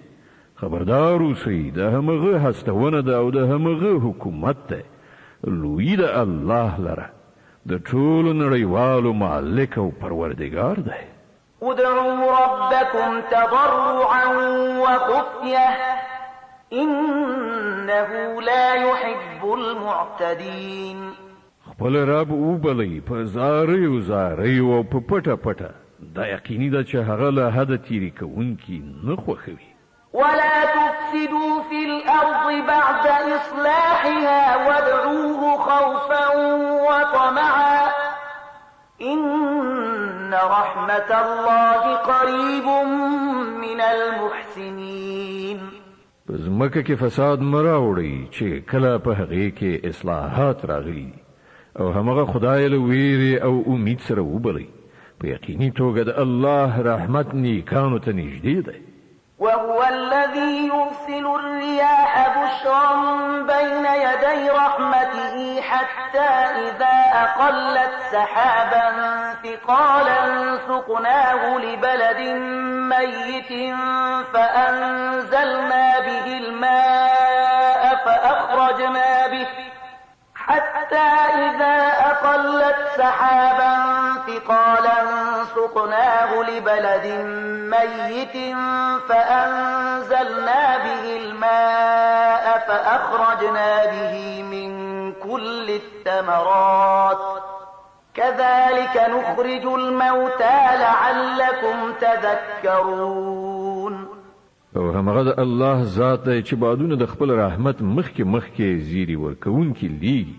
خبردار اوسئ د همغه هستونه ده او د همغه حکومت ده. لوی د الله لره د ټولو نړیوالو مالک او پروردگار ده. ادعوا ربكم تضرعا وخفية إنه لا يحب المعتدين. خپل رب وبلئ په زارۍ او په پټه پټه. دا یقیني ده چې هغه له حده تیری کوونکي نه خوښوي. ولا تفسدوا في الأرض بعد إصلاحها وادعوه خوفا وطمعا إن رحمة الله قريب من المحسنين. زمکه کې فساد مراوړي چې کله په هغه کې اصلاحات راغلي او همغه خدای له ویری او امید سره وبلي. په یقیني توګه د الله رحمت نیکانو ته نږدې دی. وهو الذي يرسل الرياح بشرا بين يدي رحمته حتى إذا أقلت سحابا ثقالا سقناه لبلد ميت فأنزلنا به الماء فأخرجنا به حتى إذا أقلت سحابا ثقالا سقناه لبلد ميت فأنزلنا به الماء فأخرجنا به من كل الثمرات كذلك نخرج الموتى لعلكم تذكرون. او همغه د الله ذات دی چې بادونه د خپل رحمت مخکې زیری ورکوونکي لیږي.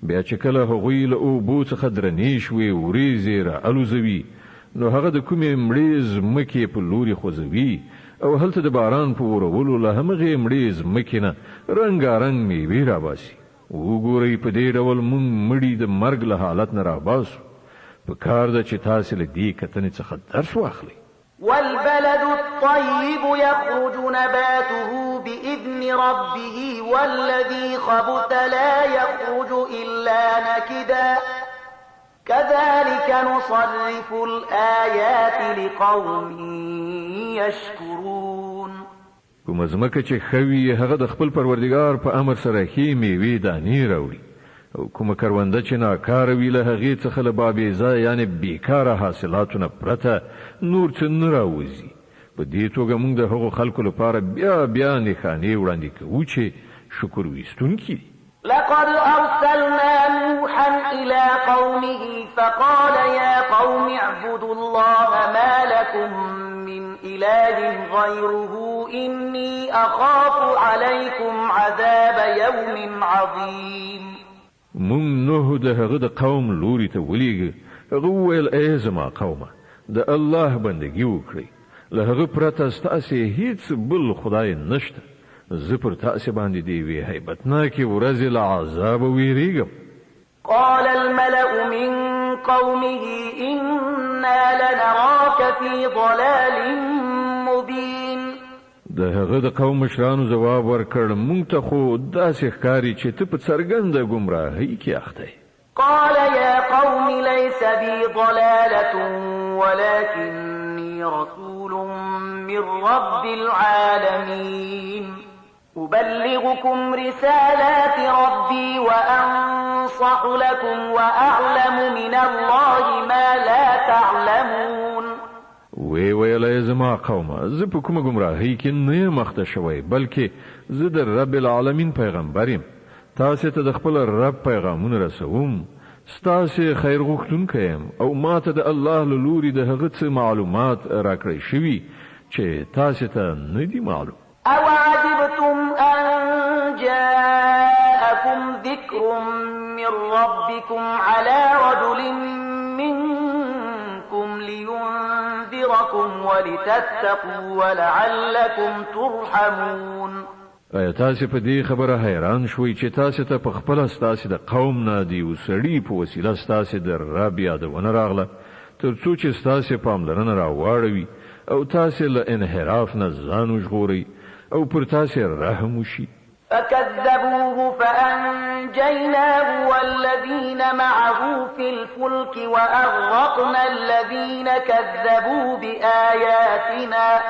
بیا چې کله هغوی له اوبو څخه درنې شوې وریځې را الوزوي نو هغه د کومې مړې ځمکې په لوري خوځوي او هلته د باران په ورولو له همغې مړې ځمکې نه رنګارنګ میوې راباسي. وګورئ په دې ډول موږ مړي د مرګ له حالت نه راباسو. په کار ده چې تاسې له دې کتنې څخه درس واخلئ. والبلد الطيب يخرج نباته بإذن ربه والذي خبث لا يخرج إلا نكدا كذلك نصرف الآيات لقوم يشكرون. کومه ځمکه چې خوي هغه د خپل پروردگار په امر سره ښې میوې دانې راوړي او کومه کرونده چې ناکاره وي له هغې څخه له بابیزه یعنې بیکاره حاصلاتو نه پرته نور څه نه راوځي. په دې توګه موږ د هغو خلکو لپاره بیا نښانې وړاندې کوو چې شکر ویستونکي دي. لقد أرسلنا نوحا إلى قومه فقال يا قوم اعبدوا الله ما لكم من إله غيره إني أخاف عليكم عذاب يوم عظيم. مونږ نوح د هغه د قوم لوري ته ولېږه. هغه وویل ای زما قومه د الله بندګي وکړئ. له هغه پرته ستاسې هیڅ بل خدای نشته. زه پر تاسې باندې د یوې هیبتناکې ورځې له عذابه ویریږم. قال الملأ من قومه إنا لنراك في ضلال مبين. د هغه د قوم مشرانو ځواب ورکړ مونږ ته خو داسې ښکاري چې ته په څرګنده ګمراهۍ کې اخته یې. قال يا قوم ليس بي ضلالة ولكني رسول من رب العالمين أبلغكم رسالات ربي وأنصح لكم وأعلم من الله ما لا تعلمون. وی ویلی زما قومه زه په کومه ګمراهۍ کې نه یم اخته شوی بلکې زه د رب العالمین پیغمبر یم تاسې ته د خپل رب پیغامونه رسوم ستاسې خیر غوښتونکی یم او ما ته د الله له لوري د هغه څه معلومات راکړی شوي چې تاسې ته نه دي معلوم أوعجبتم أن جاءكم ذكر من ربكم على رجل منكم لينذركم ولتتقوا ولعلكم ترحمون ایا تاسې په دې خبره حیران شوي چې تاسې ته په خپله ستاسې د قوم نه د یو سړي په وسیله ستاسې د رب یادونه راغله تر څو چې ستاسې پاملرنه راواړوي او تاسې له انحراف نه ځان وژغورئ او پر تاسې رحم وشي فكذبوه فأنجيناه والذين معه في الفلك وأغرقنا الذين كذبوا بآياتنا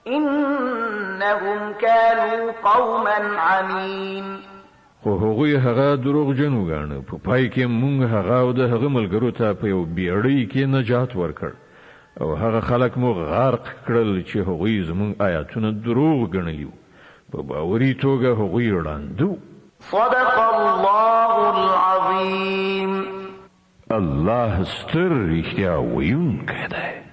إنهم كانوا قوما عمين خو هغوی هغه دروغجن وګاڼه په پای کې مونږ هغه او د هغه ملګرو ته په یو بیړۍ کې نجات ورکړ او هغه خلک مو غرق کړل چې هغوی زمونږ آیاتونه دروغ ګڼلي په باوري توګه هغوی ړانده صدق الله العظيم الله ستر رښتیا ویونکی دی